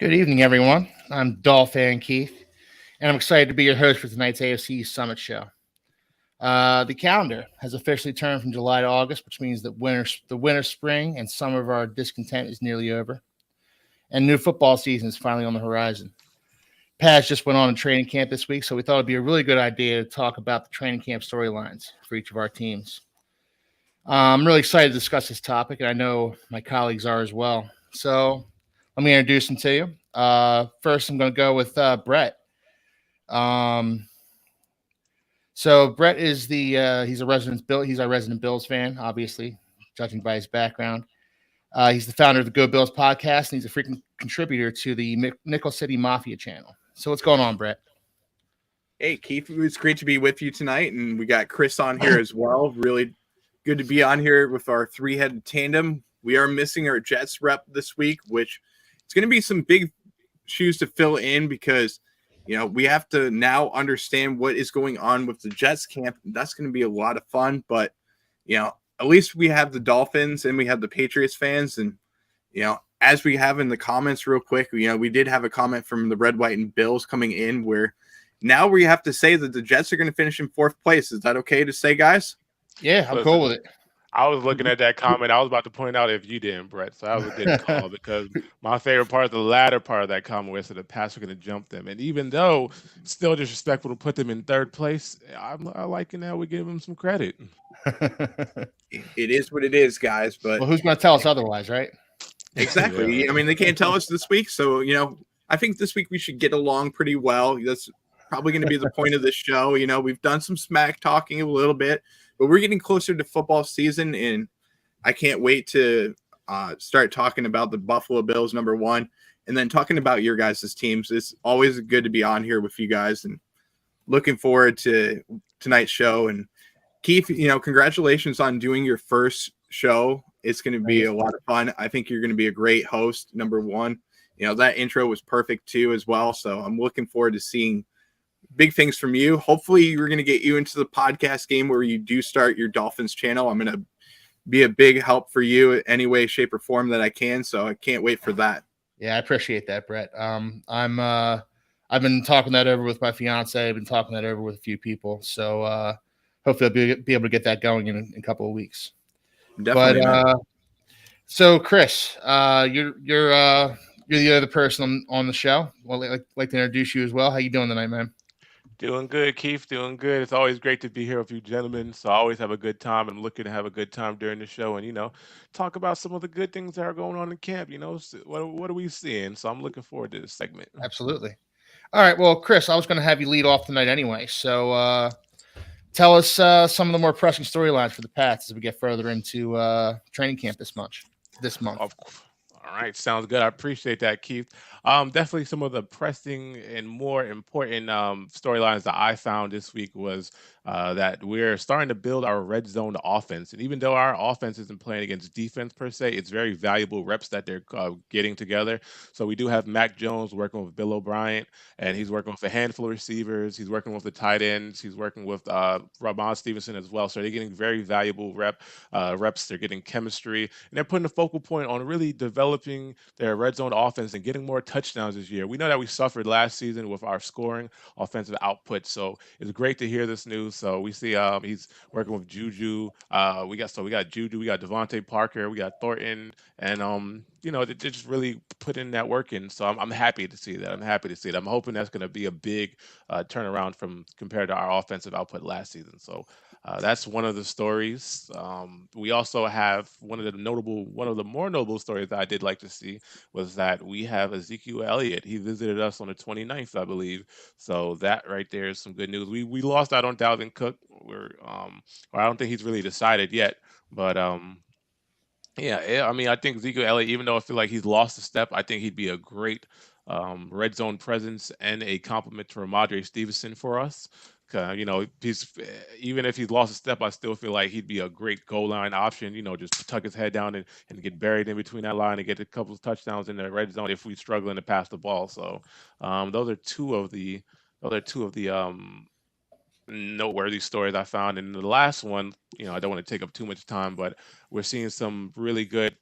Good evening, everyone. I'm Dolphin Keith, and I'm excited to be your host for tonight's AFC EAST Summit show. The calendar has officially turned from July to August, which means that the winter, spring, and summer of our discontent is nearly over, and new football season is finally on the horizon. Paz just went on a training camp this week, so we thought it'd be a really good idea to talk about the training camp storylines for each of our teams. I'm really excited to discuss this topic, and I know my colleagues are as well. So let me introduce them to you. First, I'm going to go with Brett. Um, so Brett is he's he's our resident Bills fan, obviously, judging by his background. He's the founder of the Go Bills podcast, and he's a frequent contributor to the Nickel City Mafia channel. So what's going on, Brett? Hey, Keith, it was great to be with you tonight, and we got Chris on here as well. Really good to be on here with our three-headed tandem. We are missing our Jets rep this week, which it's going to be some big shoes to fill in because, we have to now understand what is going on with the Jets camp. That's going to be a lot of fun, but, at least we have the Dolphins and we have the Patriots fans. And, as we have in the comments real quick, we did have a comment from the Red, White, and Bills coming in where now we have to say that the Jets are going to finish in fourth place. Is that okay to say, guys? Yeah, I'm cool with it. I was looking at that comment. I was about to point out if you didn't, Brett. So that was a good call because my favorite part, the latter part of that comment, was that the Pats are going to jump them. And even though it's still disrespectful to put them in third place, I like it now. We give them some credit. It is what it is, guys. But who's going to tell us otherwise, right? Exactly. Yeah. I mean, they can't tell us this week. So, I think this week we should get along pretty well. That's probably going to be the point of this show. We've done some smack talking a little bit, but we're getting closer to football season, and I can't wait to start talking about the Buffalo Bills, number one, and then talking about your guys' teams. It's always good to be on here with you guys, and looking forward to tonight's show. And Keith, congratulations on doing your first show. It's going to be a lot of fun. I think you're going to be a great host, number one. That intro was perfect too as well. So I'm looking forward to seeing big things from you. Hopefully we're going to get you into the podcast game where you do start your Dolphins channel. I'm going to be a big help for you in any way, shape, or form that I can. So I can't wait for that. Yeah, I appreciate that, Brett. I've been talking that over with my fiance. I've been talking that over with a few people. So hopefully I'll be able to get that going in a couple of weeks. Definitely. But so Chris, you're the other person on the show. Well, I'd like to introduce you as well. How you doing tonight, man? Doing good, Keith. Doing good. It's always great to be here with you gentlemen. So I always have a good time. I'm looking to have a good time during the show and, talk about some of the good things that are going on in camp. What are we seeing? So I'm looking forward to this segment. Absolutely. All right. Well, Chris, I was going to have you lead off tonight anyway. So tell us some of the more pressing storylines for the Pats as we get further into training camp this month. All right, sounds good. I appreciate that, Keith. Definitely some of the pressing and more important storylines that I found this week was that we're starting to build our red zone offense. And even though our offense isn't playing against defense per se, it's very valuable reps that they're getting together. So we do have Mac Jones working with Bill O'Brien, and he's working with a handful of receivers. He's working with the tight ends. He's working with Ramon Stevenson as well. So they're getting very valuable reps. They're getting chemistry, and they're putting a focal point on really developing their red zone offense and getting more touchdowns this year. We know that we suffered last season with our scoring offensive output. So it's great to hear this news. So we see he's working with Juju. We got Juju, we got Devontae Parker, we got Thornton, and they just really put in that work in. So I'm happy to see that. I'm hoping that's going to be a big turnaround from compared to our offensive output last season. So that's one of the stories. We also have one of the more notable stories that I did like to see was that we have Ezekiel Elliott. He visited us on the 29th, I believe. So that right there is some good news. We lost out on Dalvin Cook. I don't think he's really decided yet, but yeah. I mean, I think Ezekiel Elliott, even though I feel like he's lost a step, I think he'd be a great red zone presence and a compliment to Ramondre Stevenson for us. He's even if he's lost a step, I still feel like he'd be a great goal line option. Just tuck his head down and get buried in between that line and get a couple of touchdowns in the red zone if we're struggling to pass the ball. So those are two of the noteworthy stories I found. And the last one, I don't want to take up too much time, but we're seeing some really good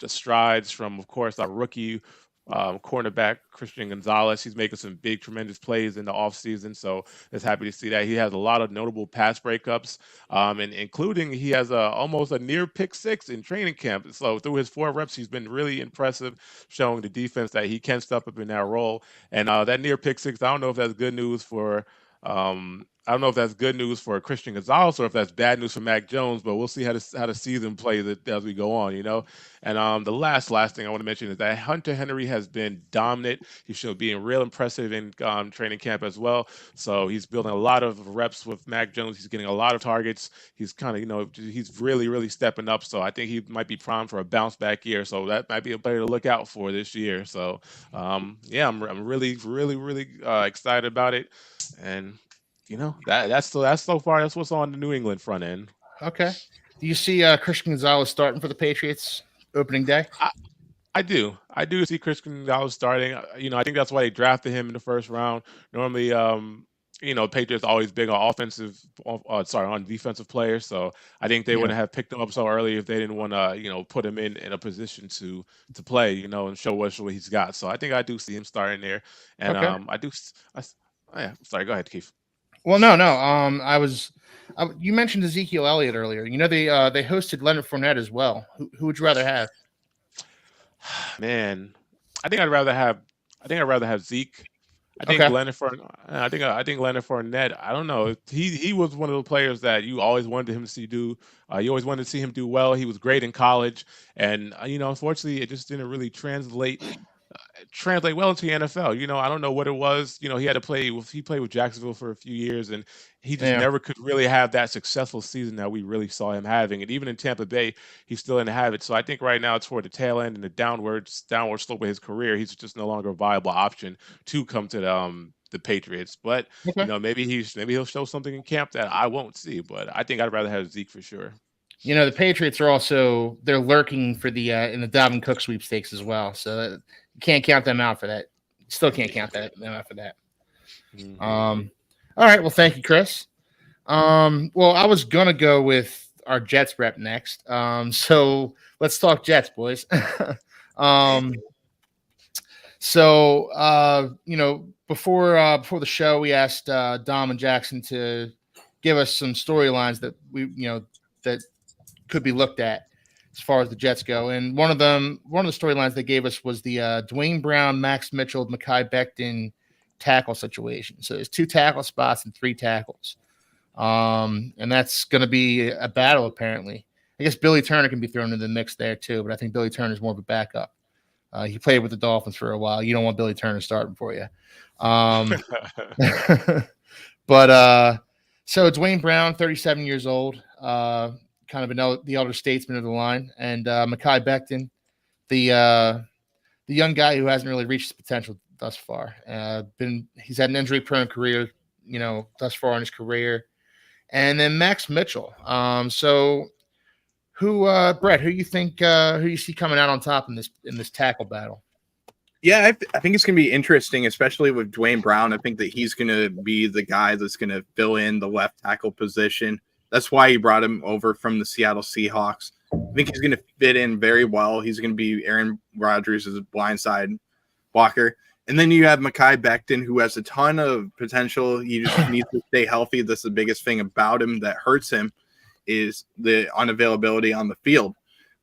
strides from, of course, our rookie cornerback Christian Gonzalez. He's making some big, tremendous plays in the offseason. So it's happy to see that. He has a lot of notable pass breakups, and including he has almost a near pick six in training camp. So through his 4 reps, he's been really impressive, showing the defense that he can step up in that role. And that near pick six, I don't know if that's good news for. I don't know if that's good news for Christian Gonzalez or if that's bad news for Mac Jones, but we'll see how the season plays as we go on, you know. And the last thing I want to mention is that Hunter Henry has been dominant. He showed being real impressive in training camp as well. So he's building a lot of reps with Mac Jones. He's getting a lot of targets. He's kind of, he's really, really stepping up. So I think he might be primed for a bounce back year. So that might be a player to look out for this year. So yeah, I'm really, really, really excited about it. And that's so far that's what's on the New England front end. Okay. Do you see Christian Gonzalez starting for the Patriots opening day? I do see Christian Gonzalez starting. I think that's why they drafted him in the first round. Normally, Patriots always big on on defensive players. So I think they wouldn't have picked him up so early if they didn't want to, put him in a position to play, and show what he's got. So I think I do see him starting there. And Okay. yeah, sorry, go ahead, Keith. Well, no. You mentioned Ezekiel Elliott earlier. They hosted Leonard Fournette as well. Who would you rather have? Man, I think I'd rather have Zeke. I think Okay. Leonard Fournette. I think Leonard Fournette. I don't know. He was one of the players that you always wanted him to see do. You always wanted to see him do well. He was great in college, and unfortunately, it just didn't really translate well into the NFL. I don't know what it was. He had to he played with Jacksonville for a few years, and he just Yeah. never could really have that successful season that we really saw him having. And even in Tampa Bay, he still didn't have it. So I think right now it's toward the tail end and the downward slope of his career. He's just no longer a viable option to come to the Patriots. But Okay. maybe he'll show something in camp that I won't see. But I think I'd rather have Zeke for sure. The Patriots are they're lurking for the in the Dalvin Cook sweepstakes as well. So you can't count them out for that. Still can't count them out for that. Mhm. All right. Well, thank you, Chris. Well, I was gonna go with our Jets rep next. So let's talk Jets, boys. Before the show, we asked Dom and Jackson to give us some storylines that that could be looked at as far as the Jets go. And one of the storylines they gave us was the Dwayne Brown, Max Mitchell, Mekhi Becton tackle situation. So there's 2 tackle spots and 3 tackles. And that's going to be a battle, apparently. I guess Billy Turner can be thrown into the mix there too, but I think Billy Turner is more of a backup. He played with the Dolphins for a while. You don't want Billy Turner starting for you. But so Dwayne Brown, 37 years old, kind of the elder statesman of the line, and Mekhi Becton, the young guy who hasn't really reached his potential thus far. He's had an injury-prone career, thus far in his career. And then Max Mitchell. So Brett, who you see coming out on top in this tackle battle? Yeah, I think it's going to be interesting, especially with Dwayne Brown. I think that he's going to be the guy that's going to fill in the left tackle position. That's why he brought him over from the Seattle Seahawks. I think he's going to fit in very well. He's going to be Aaron Rodgers' blindside blocker. And then you have Mekhi Becton, who has a ton of potential. He just needs to stay healthy. That's the biggest thing about him that hurts him is the unavailability on the field.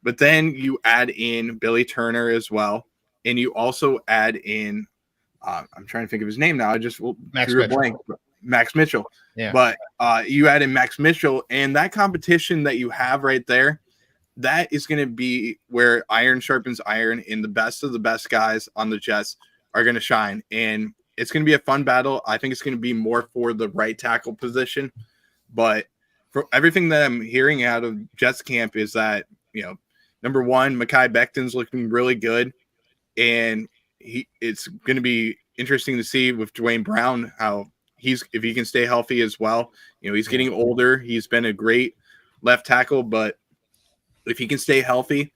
But then you add in Billy Turner as well. And you also add in, I'm trying to think of his name now. I just drew a blank. Max Mitchell. Yeah. But you add in Max Mitchell, and that competition that you have right there, that is going to be where iron sharpens iron, and the best of the best guys on the Jets are going to shine. And it's going to be a fun battle. I think it's going to be more for the right tackle position. But for everything that I'm hearing out of Jets camp is that, number one, Mekhi Becton's looking really good. And it's going to be interesting to see with Dwayne Brown how if he can stay healthy as well. He's getting older. He's been a great left tackle, but if he can stay healthy,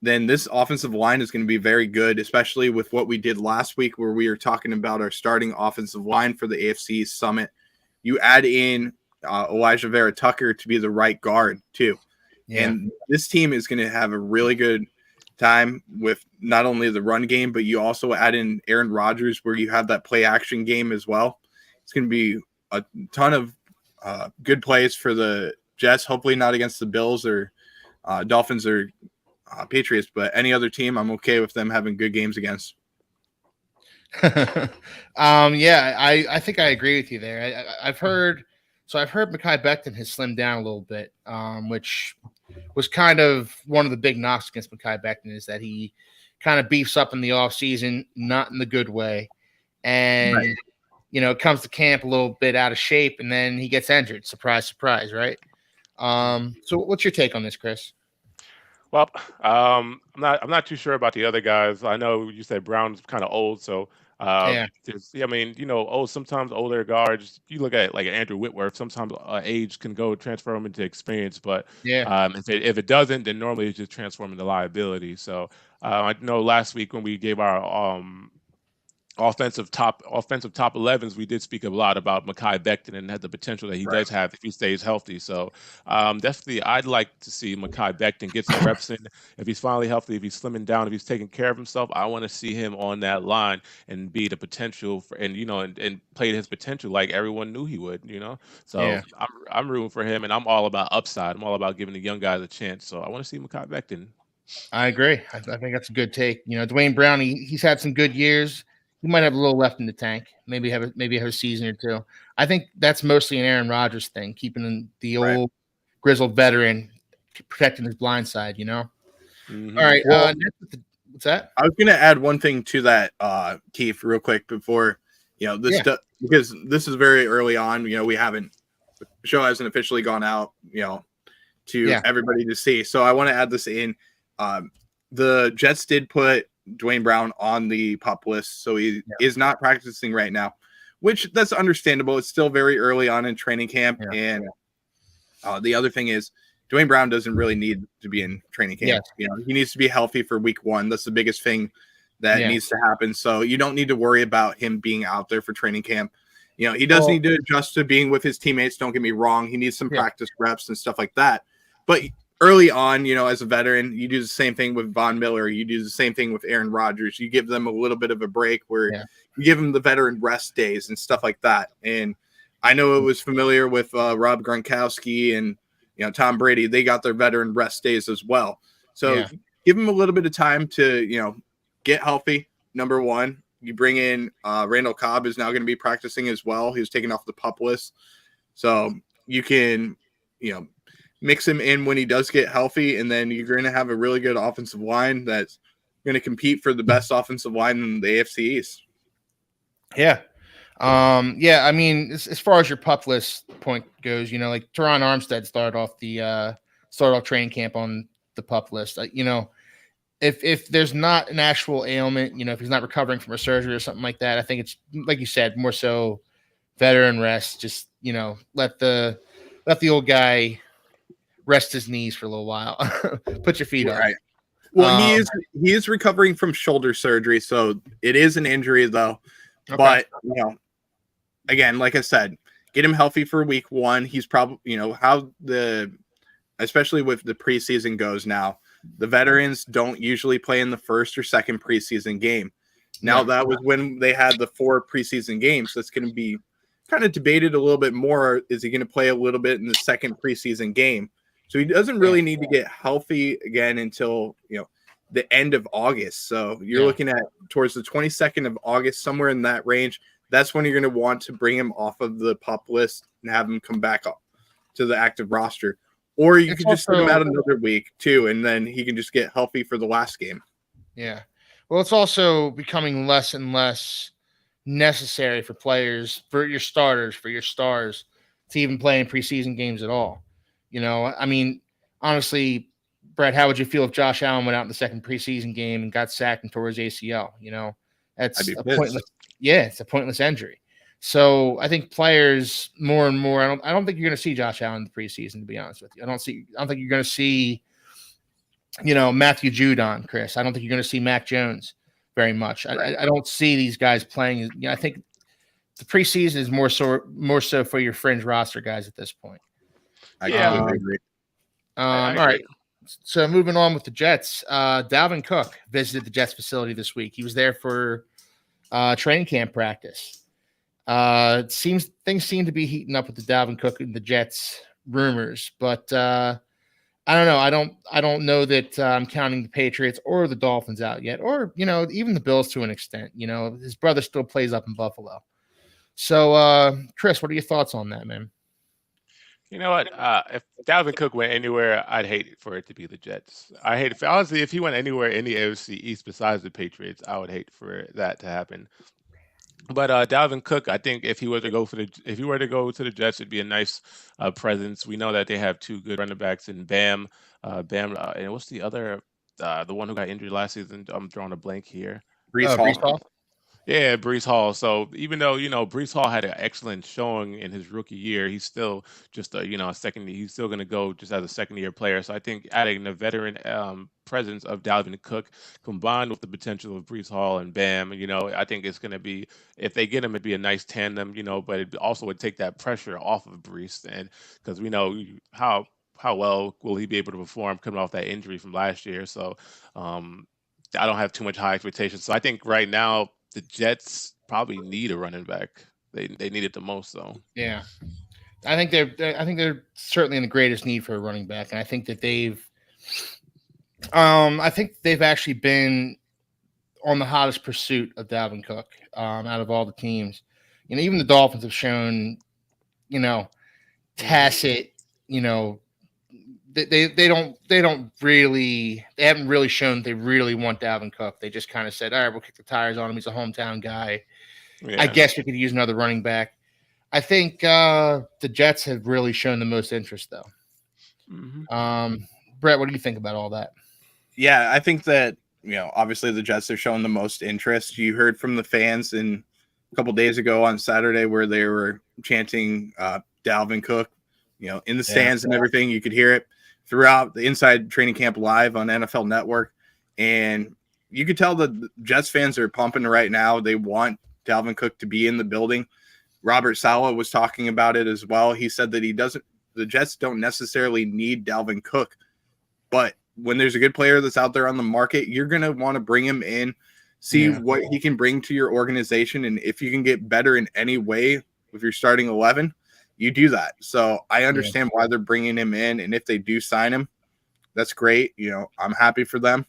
then this offensive line is going to be very good, especially with what we did last week where we were talking about our starting offensive line for the AFC EAST Summit. You add in Elijah Vera Tucker to be the right guard too. Yeah. And this team is going to have a really good time with not only the run game, but you also add in Aaron Rodgers where you have that play action game as well. It's going to be a ton of good plays for the Jets, hopefully not against the Bills or Dolphins or Patriots, but any other team, I'm okay with them having good games against. Yeah, I think I agree with you there. I've heard Mekhi Becton has slimmed down a little bit, which was kind of one of the big knocks against Mekhi Becton is that he kind of beefs up in the offseason, not in the good way. And, right. Comes to camp a little bit out of shape, and then he gets injured. Surprise, surprise, right? So what's your take on this, Chris? Well, I'm not too sure about the other guys. I know you said Brown's kind of old, so yeah. I mean, sometimes older guards. You look at like Andrew Whitworth. Sometimes age can go transfer him into experience, but if it doesn't, then normally it's just transforming the liability. So I know last week when we gave our offensive top 11s, we did speak a lot about Mekhi Becton and had the potential that he does have if he stays healthy. So definitely I'd like to see Mekhi Becton get some reps in. If he's finally healthy, if he's slimming down, if he's taking care of himself, I want to see him on that line and be the potential for, and play to his potential like everyone knew he would, So I'm rooting for him, and I'm all about upside. I'm all about giving the young guys a chance. So I want to see Mekhi Becton. I agree. I think that's a good take. Dwayne Brown, he's had some good years. He might have a little left in the tank. Maybe have a season or two. I think that's mostly an Aaron Rodgers thing, keeping the old grizzled veteran, protecting his blind side. Mm-hmm. All right. Well, what's that? I was going to add one thing to that, Keith, real quick before because this is very early on. The show hasn't officially gone out, to everybody to see. So I want to add this in. The Jets did put Dwayne Brown on the PUP list, so he is not practicing right now, which that's understandable. It's still very early on in training camp, and the other thing is Dwayne Brown doesn't really need to be in training camp. He needs to be healthy for week 1. That's the biggest thing that needs to happen. So you don't need to worry about him being out there for training camp. He does need to adjust to being with his teammates. Don't get me wrong. He needs some practice reps and stuff like that. But early on, as a veteran, you do the same thing with Von Miller. You do the same thing with Aaron Rodgers. You give them a little bit of a break where you give them the veteran rest days and stuff like that. And I know it was familiar with Rob Gronkowski and Tom Brady. They got their veteran rest days as well. So give them a little bit of time to get healthy. Number one, you bring in Randall Cobb is now going to be practicing as well. He was taken off the PUP list, so you can mix him in when he does get healthy, and then you're going to have a really good offensive line that's going to compete for the best offensive line in the AFC East. Yeah. I mean, as far as your PUP list point goes, like Teron Armstead started off training camp on the PUP list. If there's not an actual ailment, if he's not recovering from a surgery or something like that, I think it's like you said, more so veteran rest. Just let the old guy rest his knees for a little while. Put your feet up. Right. Well, he is recovering from shoulder surgery, so it is an injury though. Okay. But again, like I said, get him healthy for week 1. He's probably especially with the preseason goes now, the veterans don't usually play in the first or second preseason game. Now that was when they had the 4 preseason games. That's going to be kind of debated a little bit more. Is he going to play a little bit in the second preseason game? So he doesn't really need to get healthy again until, the end of August. So you're looking at towards the 22nd of August, somewhere in that range. That's when you're going to want to bring him off of the PUP list and have him come back up to the active roster. Or you could just put him out another week too, and then he can just get healthy for the last game. Yeah. Well, it's also becoming less and less necessary for players, for your starters, for your stars to even play in preseason games at all. I mean, honestly, Brett, how would you feel if Josh Allen went out in the second preseason game and got sacked and tore his ACL? That's a pointless. Yeah, it's a pointless injury. So I think players more and more. I don't think you're going to see Josh Allen in the preseason. To be honest with you, I don't think you're going to see, Matthew Judon, Chris. I don't think you're going to see Mac Jones very much. Right. I don't see these guys playing. I think the preseason is more so for your fringe roster guys at this point. I completely agree. All right. So moving on with the Jets, Dalvin Cook visited the Jets facility this week. He was there for training camp practice. Things seem to be heating up with the Dalvin Cook and the Jets rumors, but I don't know. I don't know that I'm counting the Patriots or the Dolphins out yet, or even the Bills to an extent. His brother still plays up in Buffalo. So, Chris, what are your thoughts on that, man? You know what? If Dalvin Cook went anywhere, I'd hate for it to be the Jets. I hate honestly, if he went anywhere in the AFC East besides the Patriots, I would hate for that to happen. But Dalvin Cook, I think if he were to go to the Jets, it'd be a nice presence. We know that they have two good running backs in Bam, and what's the other, the one who got injured last season? I'm drawing a blank here. Breece Hall. Yeah, Breece Hall. So even though Breece Hall had an excellent showing in his rookie year, he's still just a second. He's still going to go just as a second-year player. So I think adding the veteran presence of Dalvin Cook combined with the potential of Breece Hall and Bam, I think it's going to be, if they get him, it'd be a nice tandem. But it also would take that pressure off of Breece, and because we know how well will he be able to perform coming off that injury from last year. So I don't have too much high expectations. So I think right now the Jets probably need a running back. They need it the most, though. Yeah, I think they're certainly in the greatest need for a running back, and I think that they've actually been on the hottest pursuit of Dalvin Cook out of all the teams. Even the Dolphins have shown, tacit, they haven't really shown they really want Dalvin Cook. They just kind of said, all right, we'll kick the tires on him. He's a hometown guy. Yeah. I guess we could use another running back. I think the Jets have really shown the most interest, though. Mm-hmm. Brett, what do you think about all that? Yeah, I think that, obviously the Jets are showing the most interest. You heard from the fans a couple days ago on Saturday where they were chanting Dalvin Cook, in the stands and everything. You could hear it throughout the Inside Training Camp Live on NFL Network. And you could tell the Jets fans are pumping right now. They want Dalvin Cook to be in the building. Robert Saleh was talking about it as well. He said that the Jets don't necessarily need Dalvin Cook, but when there's a good player that's out there on the market, you're going to want to bring him in, see what he can bring to your organization. And if you can get better in any way with your starting 11, you do that. So I understand why they're bringing him in. And if they do sign him, that's great. I'm happy for them,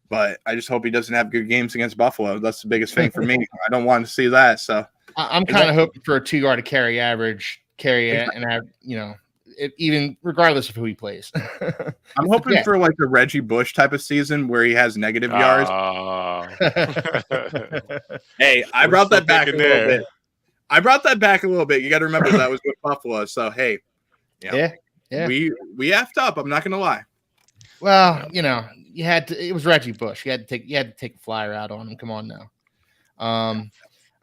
but I just hope he doesn't have good games against Buffalo. That's the biggest thing for me. I don't want to see that. So I'm kind of hoping for a 2-yard carry average, even regardless of who he plays. I'm hoping for like a Reggie Bush type of season where he has negative yards. Hey, I brought that back a little bit. You got to remember that was with Buffalo. So, hey, yeah. We effed up. I'm not going to lie. Well, you had to. It was Reggie Bush. You had to take a flyer out on him. Come on now. All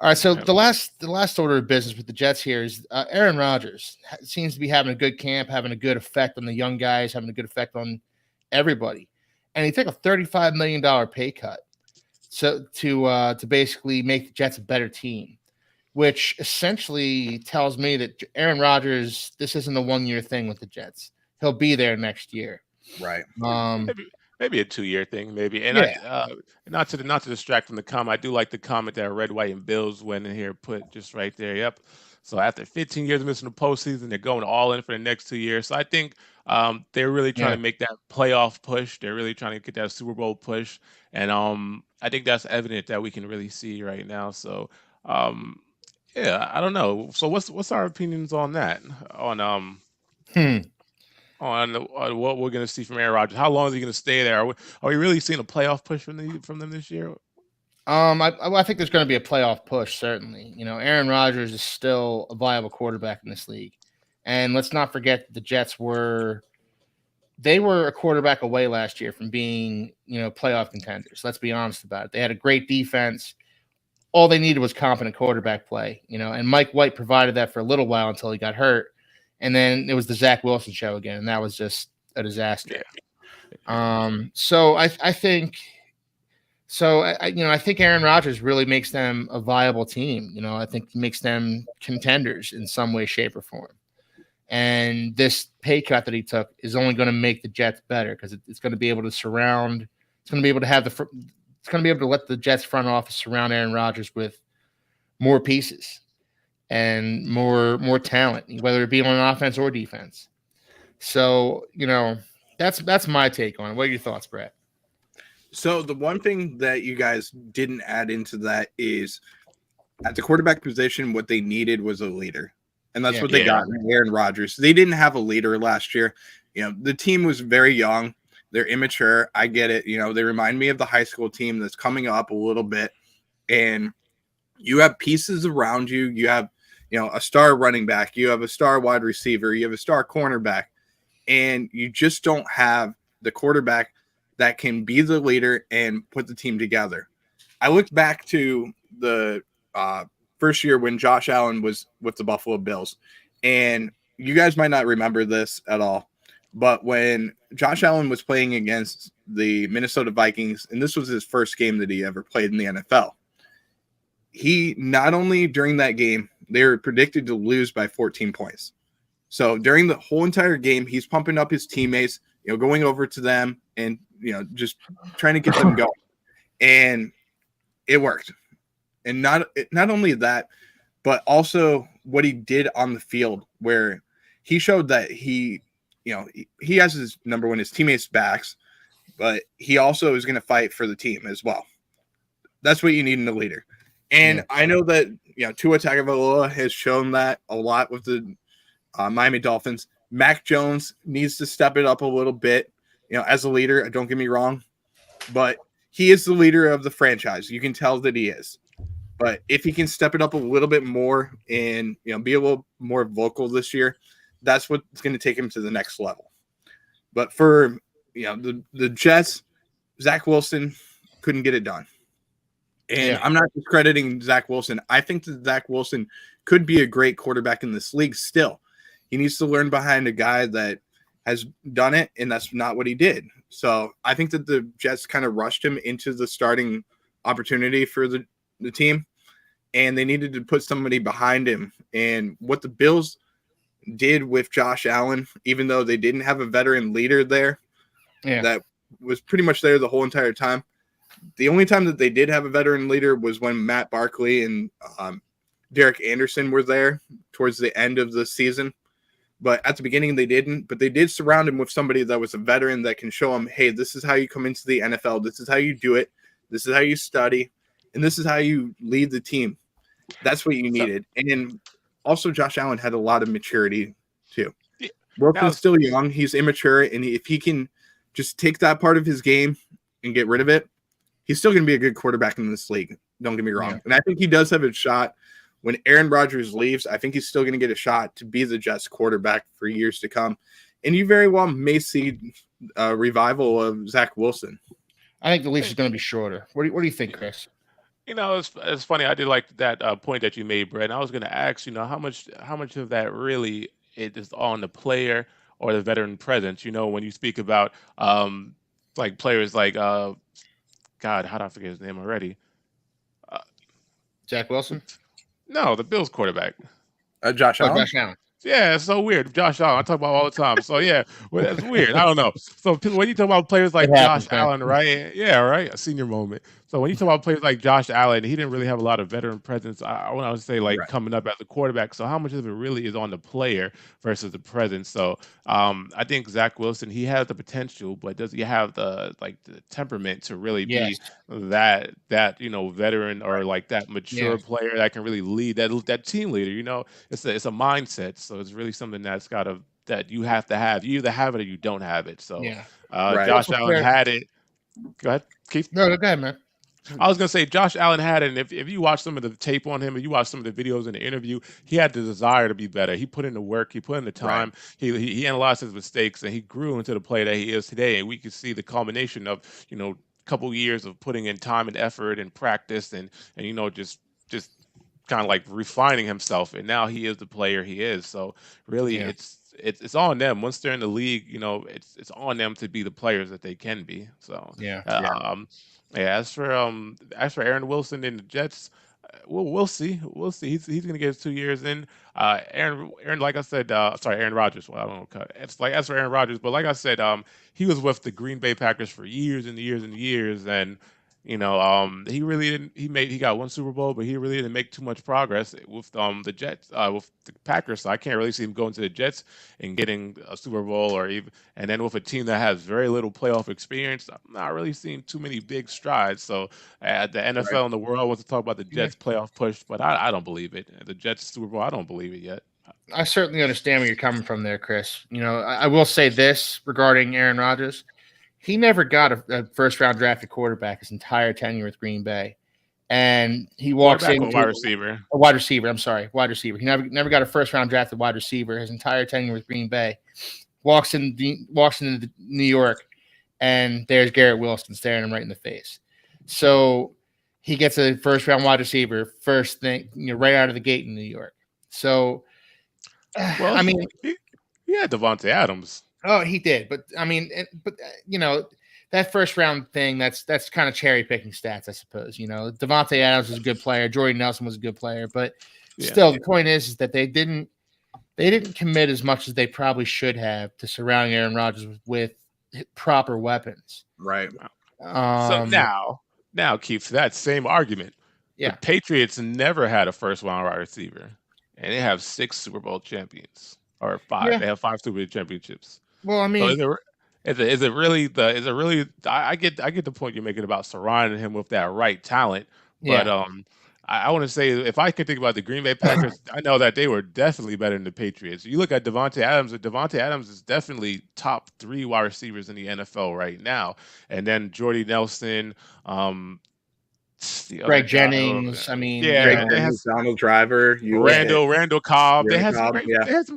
right. So the last order of business with the Jets here is Aaron Rodgers seems to be having a good camp, having a good effect on the young guys, having a good effect on everybody, and he took a $35 million pay cut so to basically make the Jets a better team, which essentially tells me that Aaron Rodgers, this isn't a 1-year thing with the Jets. He'll be there next year. Right. Maybe a 2-year thing, maybe. And not to distract from the comment, I do like the comment that Red, White, and Bills went in here, put just right there. Yep. So after 15 years of missing the postseason, they're going all in for the next 2 years. So I think they're really trying to make that playoff push. They're really trying to get that Super Bowl push. And I think that's evident that we can really see right now. So yeah, I don't know. So what's our opinions on that? On what we're going to see from Aaron Rodgers? How long is he going to stay there? Are we really seeing a playoff push from them this year? I think there's going to be a playoff push, certainly. Aaron Rodgers is still a viable quarterback in this league. And let's not forget the Jets were a quarterback away last year from being, playoff contenders. Let's be honest about it. They had a great defense. All they needed was competent quarterback play, and Mike White provided that for a little while until he got hurt. And then it was the Zach Wilson show again, and that was just a disaster. So I think Aaron Rodgers really makes them a viable team. I think he makes them contenders in some way, shape, or form. And this pay cut that he took is only going to make the Jets better because it's going to be able to surround. It's going to be able to have it's going to be able to let the Jets front office surround Aaron Rodgers with more pieces and more talent, whether it be on offense or defense. So that's my take on it. What are your thoughts, Brett? So the one thing that you guys didn't add into that is at the quarterback position, what they needed was a leader. And that's what they got in Aaron Rodgers. They didn't have a leader last year. The team was very young. They're immature. I get it. They remind me of the high school team that's coming up a little bit. And you have pieces around you. You have, a star running back. You have a star wide receiver. You have a star cornerback. And you just don't have the quarterback that can be the leader and put the team together. I looked back to the first year when Josh Allen was with the Buffalo Bills. And you guys might not remember this at all, but when Josh Allen was playing against the Minnesota Vikings, and this was his first game that he ever played in the NFL, he not only during that game, they were predicted to lose by 14 points. So during the whole entire game, he's pumping up his teammates, going over to them and, just trying to get them going. And it worked. And not only that, but also what he did on the field, where he showed that he has his number one, his teammates' backs, but he also is going to fight for the team as well. That's what you need in a leader. And I know that Tua Tagovailoa has shown that a lot with the Miami Dolphins. Mac Jones needs to step it up a little bit, as a leader. Don't get me wrong, but he is the leader of the franchise. You can tell that he is. But if he can step it up a little bit more and be a little more vocal this year, that's what's going to take him to the next level. But for the Jets, Zach Wilson couldn't get it done. And I'm not discrediting Zach Wilson. I think that Zach Wilson could be a great quarterback in this league still. He needs to learn behind a guy that has done it, and that's not what he did. So I think that the Jets kind of rushed him into the starting opportunity for the team, and they needed to put somebody behind him. And what the Bills did with Josh Allen, even though they didn't have a veteran leader there that was pretty much there the whole entire time, the only time that they did have a veteran leader was when Matt Barkley and Derek Anderson were there towards the end of the season. But at the beginning, they didn't. But they did surround him with somebody that was a veteran that can show him, hey, this is how you come into the NFL. This is how you do it. This is how you study. And this is how you lead the team. That's what you needed. And also, Josh Allen had a lot of maturity, too. Wilson's still young. He's immature. And if he can just take that part of his game and get rid of it, he's still going to be a good quarterback in this league. Don't get me wrong. And I think he does have a shot. When Aaron Rodgers leaves, I think he's still going to get a shot to be the Jets quarterback for years to come. And you very well may see a revival of Zach Wilson. I think the leash is going to be shorter. What do you think, Chris? It's funny. I did like that point that you made, Brett. And I was going to ask, how much of that really is on the player or the veteran presence? When you speak about like players like God, how did I forget his name already? Zach Wilson? No, the Bills quarterback. Josh Allen? Josh Allen. Yeah, it's so weird. Josh Allen, I talk about all the time. So yeah, well, that's weird. I don't know. So when you talk about players like Josh Allen, right? Yeah, right. A senior moment. So when you talk about players like Josh Allen, he didn't really have a lot of veteran presence. I want to say coming up as a quarterback. So how much of it really is on the player versus the presence? So I think Zach Wilson, he has the potential, but does he have the temperament to really be that veteran or like that mature player that can really lead that team leader? It's a mindset. So it's really something that you have to have. You either have it or you don't have it. So Josh Allen had it. Go ahead, Keith. No, go ahead, man. I was gonna say Josh Allen had it, and if you watch some of the tape on him, and you watch some of the videos in the interview, he had the desire to be better. He put in the work, he put in the time, he analyzed his mistakes, and he grew into the player that he is today. And we can see the culmination of couple years of putting in time and effort and practice, and just kind of like refining himself, and now he is the player he is. So really, it's on them once they're in the league. It's on them to be the players that they can be. So as for Aaron Wilson and the Jets, Well, we'll see. We'll see. He's going to get his 2 years in. Aaron, like I said, sorry, Aaron Rodgers. Well, I don't know. It's like as for Aaron Rodgers, but like I said, he was with the Green Bay Packers for years and years and years, and he really didn't. He got one Super Bowl, but he really didn't make too much progress with the Jets, with the Packers. So I can't really see him going to the Jets and getting a Super Bowl, or even and then with a team that has very little playoff experience. I'm not really seeing too many big strides. So the NFL and the world wants to talk about the Jets playoff push, but I don't believe it. The Jets Super Bowl, I don't believe it yet. I certainly understand where you're coming from there, Chris. I will say this regarding Aaron Rodgers. He never got a first-round drafted quarterback his entire tenure with Green Bay. And he walks in wide receiver. A wide receiver. I'm sorry, wide receiver. He never got a first-round drafted wide receiver his entire tenure with Green Bay. Walks into New York, and there's Garrett Wilson staring him right in the face. So he gets a first-round wide receiver first thing, right out of the gate in New York. So, well, I mean, he had Devontae Adams. Oh, he did, but that first round thing, that's kind of cherry picking stats, I suppose. Devontae Adams was a good player, Jordy Nelson was a good player, but still, the point is that they didn't commit as much as they probably should have to surrounding Aaron Rodgers with proper weapons. Right. So now, Keith, that same argument. The Patriots never had a first round wide receiver, and they have 6 Super Bowl champions or 5. Yeah. They have 5 Super Bowl championships. Well, I mean, so is it really? I get the point you're making about surrounding him with that right talent, but I want to say, if I can think about the Green Bay Packers, I know that they were definitely better than the Patriots. You look at Devontae Adams. Devontae Adams is definitely top 3 wide receivers in the NFL right now, and then Jordy Nelson, Greg Jennings. I mean, Greg Jennings, Donald Driver, Randall Cobb. They had some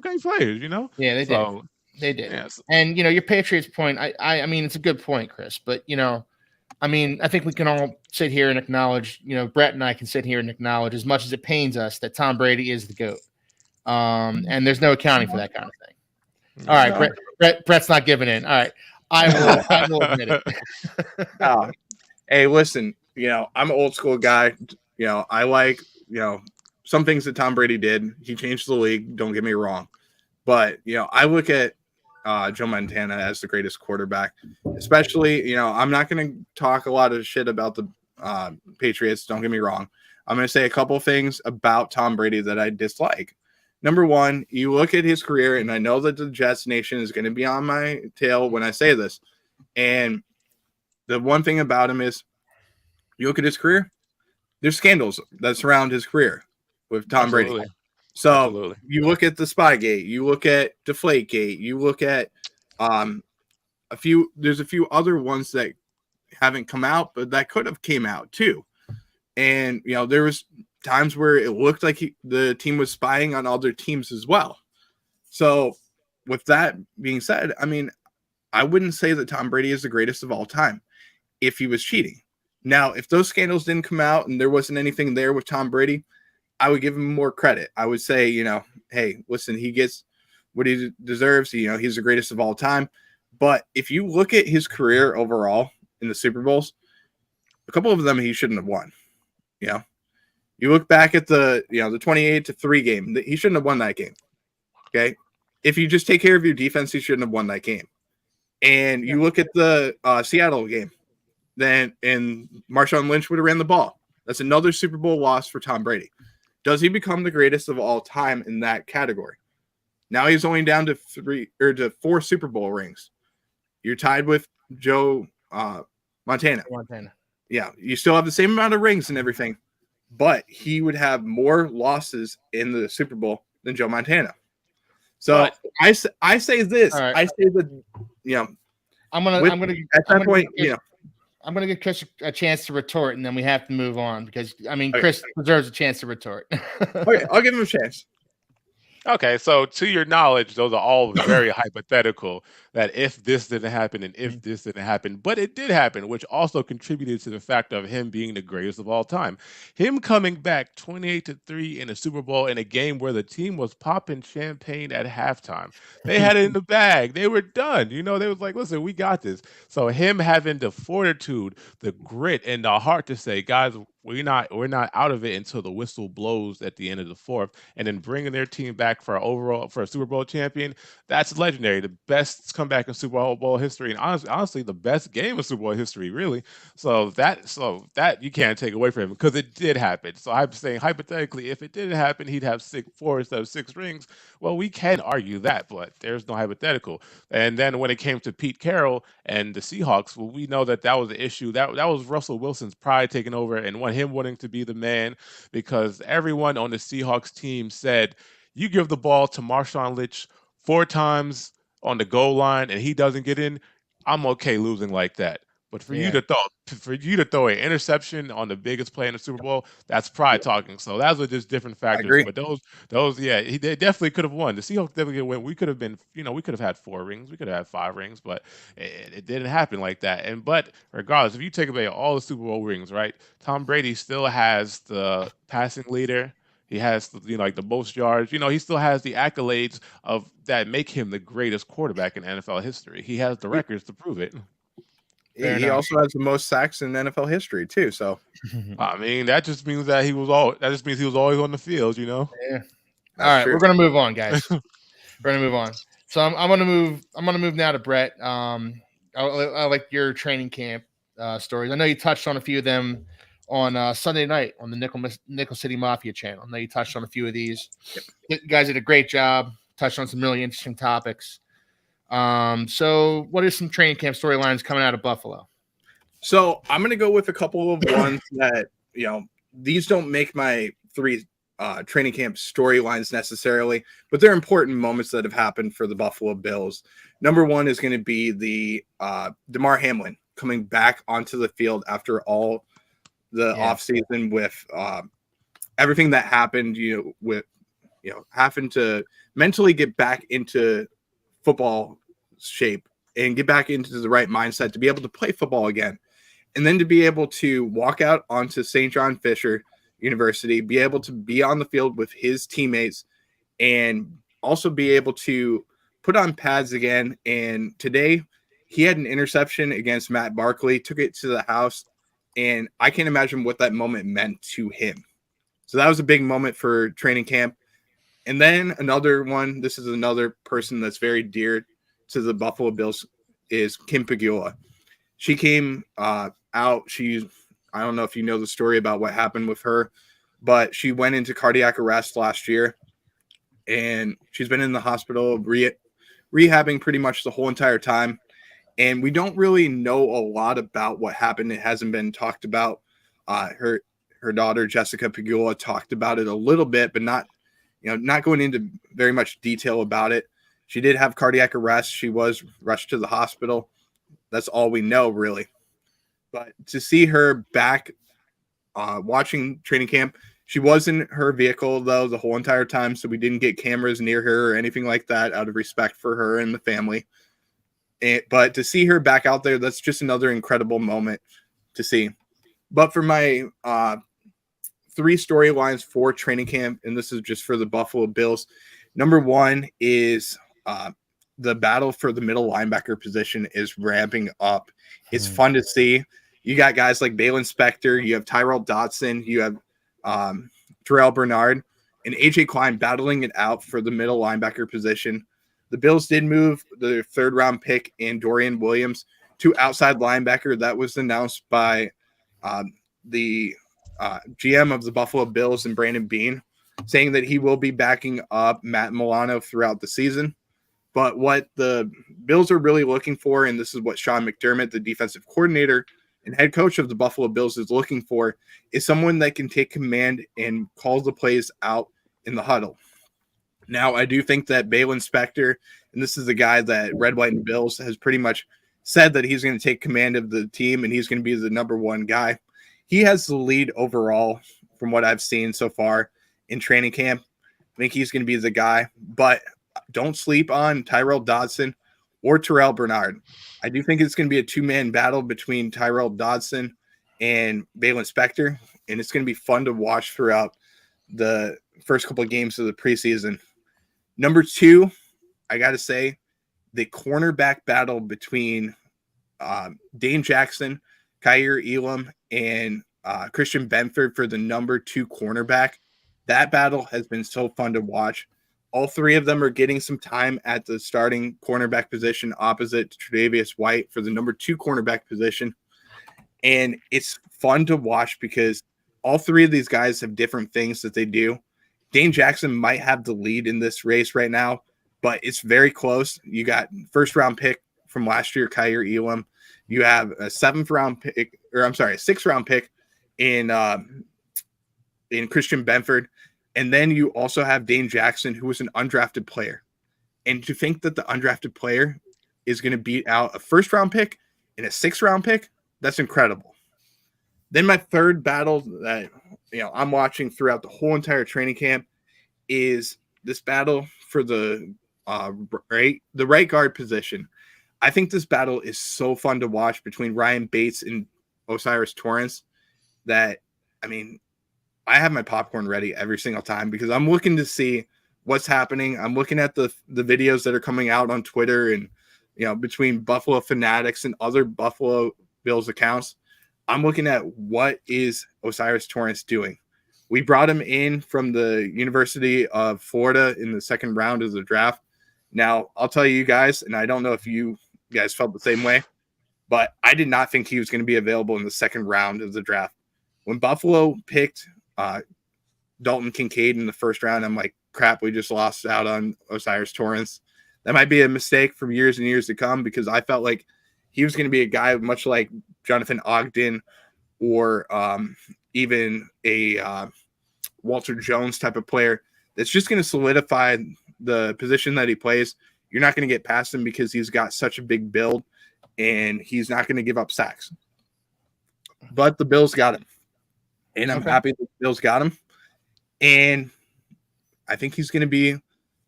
great players. Yeah, they did. They did. Yes. And your Patriots point, I mean, it's a good point, Chris. But I mean, I think we can all sit here and acknowledge, Brett and I can sit here and acknowledge, as much as it pains us, that Tom Brady is the GOAT. And there's no accounting for that kind of thing. All right, Brett's not giving in. All right, I will admit it. Hey, listen, I'm an old school guy. I like, some things that Tom Brady did. He changed the league. Don't get me wrong. But, I look at Joe Montana as the greatest quarterback, especially, I'm not going to talk a lot of shit about the Patriots. Don't get me wrong. I'm going to say a couple things about Tom Brady that I dislike. Number one, you look at his career, and I know that the Jets Nation is going to be on my tail when I say this. And the one thing about him is, you look at his career, there's scandals that surround his career with Tom Brady. So you look at the Spygate, you look at Deflategate, you look at there's a few other ones that haven't come out, but that could have came out too. And, there was times where it looked like the team was spying on other teams as well. So with that being said, I mean, I wouldn't say that Tom Brady is the greatest of all time if he was cheating. Now, if those scandals didn't come out and there wasn't anything there with Tom Brady, I would give him more credit. I would say, hey, listen, he gets what he deserves. He's the greatest of all time. But if you look at his career overall in the Super Bowls, a couple of them he shouldn't have won. You look back at the 28-3 game, he shouldn't have won that game. Okay. If you just take care of your defense, he shouldn't have won that game. And you look at the Seattle game, and Marshawn Lynch would have ran the ball. That's another Super Bowl loss for Tom Brady. Does he become the greatest of all time in that category? Now he's only down to 4 Super Bowl rings. You're tied with Joe Montana. Yeah, you still have the same amount of rings and everything, but he would have more losses in the Super Bowl than Joe Montana. So I say this. Right. I say that I'm gonna give Chris a chance to retort, and then we have to move on because Chris deserves a chance to retort. Okay, I'll give him a chance. Okay, so to your knowledge, those are all very hypothetical, that if this didn't happen and if this didn't happen, but it did happen, which also contributed to the fact of him being the greatest of all time. Him coming back 28-3 in a Super Bowl in a game where the team was popping champagne at halftime. They had it in the bag. They were done. They was like, listen, we got this. So him having the fortitude, the grit, and the heart to say, guys, we're not out of it until the whistle blows at the end of the fourth, and then bringing their team back for a Super Bowl champion, that's legendary. The best comeback in Super Bowl history, and honestly, the best game in Super Bowl history, really. So that you can't take away from him because it did happen. So I'm saying hypothetically, if it didn't happen, he'd have four instead of 6 rings. Well, we can argue that, but there's no hypothetical. And then when it came to Pete Carroll and the Seahawks, well, we know that was the issue. That was Russell Wilson's pride taking over and him wanting to be the man, because everyone on the Seahawks team said, you give the ball to Marshawn Lynch 4 times on the goal line and he doesn't get in, I'm okay losing like that. But for you to throw an interception on the biggest play in the Super Bowl, that's pride talking. So those are just different factors. agree. But they definitely could have won. The Seahawks definitely could have won. We could have been, we could have had 4 rings, we could have had 5 rings, but it didn't happen like that. But regardless, if you take away all the Super Bowl rings, right, Tom Brady still has the passing leader. He has, like the most yards. He still has the accolades of that make him the greatest quarterback in NFL history. He has the records to prove it. He also has the most sacks in NFL history too. So, I mean, that just means that he was always on the field. Yeah. All right, true. we're gonna move on, guys. We're gonna move on. So I'm gonna move now to Brett. I like your training camp stories. I know you touched on a few of them on Sunday night on the Nickel City Mafia channel. I know you touched on a few of these. Yep. You guys did a great job. Touched on some really interesting topics. So what are some training camp storylines coming out of Buffalo? So I'm going to go with a couple of ones that, these don't make my 3 training camp storylines necessarily, but they're important moments that have happened for the Buffalo Bills. Number 1 is going to be the Damar Hamlin coming back onto the field after all the offseason with everything that happened, having to mentally get back into football shape and get back into the right mindset to be able to play football again. And then to be able to walk out onto St. John Fisher University, be able to be on the field with his teammates, and also be able to put on pads again. And today he had an interception against Matt Barkley, took it to the house, and I can't imagine what that moment meant to him. So that was a big moment for training camp. And then another one, this is another person that's very dear to the Buffalo Bills, is Kim Pegula. She came out. I don't know if you know the story about what happened with her, but she went into cardiac arrest last year, and she's been in the hospital rehabbing pretty much the whole entire time. And we don't really know a lot about what happened. It hasn't been talked about. Her daughter, Jessica Pegula, talked about it a little bit, but not going into very much detail about it. She did have cardiac arrest. She was rushed to the hospital. That's all we know, really. But to see her back watching training camp, she was in her vehicle, though, the whole entire time, so we didn't get cameras near her or anything like that out of respect for her and the family. But to see her back out there, that's just another incredible moment to see. But for my 3 storylines for training camp, and this is just for the Buffalo Bills. Number 1 is the battle for the middle linebacker position is ramping up. It's fun to see. You got guys like Balin Spector, you have Tyrell Dodson, you have Terrell Bernard, and AJ Klein battling it out for the middle linebacker position. The Bills did move the 3rd-round pick in Dorian Williams to outside linebacker. That was announced by the GM of the Buffalo Bills and Brandon Beane, saying that he will be backing up Matt Milano throughout the season. But what the Bills are really looking for, and this is what Sean McDermott, the defensive coordinator and head coach of the Buffalo Bills, is looking for, is someone that can take command and call the plays out in the huddle. Now, I do think that Balin Spector, and this is the guy that Red, White, and Bills has pretty much said that he's going to take command of the team and he's going to be the number 1 guy. He has the lead overall from what I've seen so far in training camp. I think he's going to be the guy, but don't sleep on Tyrell Dodson or Terrell Bernard. I do think it's going to be a 2-man battle between Tyrell Dodson and Balin Spector, and it's going to be fun to watch throughout the first couple of games of the preseason. Number 2, I got to say, the cornerback battle between Dane Jackson, Kaiir Elam, and Christian Benford for the number 2 cornerback. That battle has been so fun to watch. All three of them are getting some time at the starting cornerback position opposite Tre'Davious White for the number 2 cornerback position. And it's fun to watch because all three of these guys have different things that they do. Dane Jackson might have the lead in this race right now, but it's very close. You got first round pick from last year, Kyer Elam. You have a 6th round pick in Christian Benford. And then you also have Dane Jackson, who was an undrafted player. And to think that the undrafted player is going to beat out a 1st round pick and a 6th round pick, that's incredible. Then my third battle that I'm watching throughout the whole entire training camp is this battle for the right guard position. I think this battle is so fun to watch between Ryan Bates and Osiris Torrance that, I have my popcorn ready every single time because I'm looking to see what's happening. I'm looking at the videos that are coming out on Twitter and, between Buffalo Fanatics and other Buffalo Bills accounts. I'm looking at what is Osiris Torrance doing. We brought him in from the University of Florida in the 2nd round of the draft. Now, I'll tell you guys, and I don't know if you guys felt the same way, but I did not think he was going to be available in the 2nd round of the draft. When Buffalo picked Dalton Kincaid in the 1st round, I'm like, crap, we just lost out on Osiris Torrance. That might be a mistake for years and years to come because I felt like he was going to be a guy much like Jonathan Ogden or even a Walter Jones type of player that's just going to solidify the position that he plays. You're not going to get past him because he's got such a big build and he's not going to give up sacks. But the Bills got him. And I'm happy the Bills got him. And I think he's going to be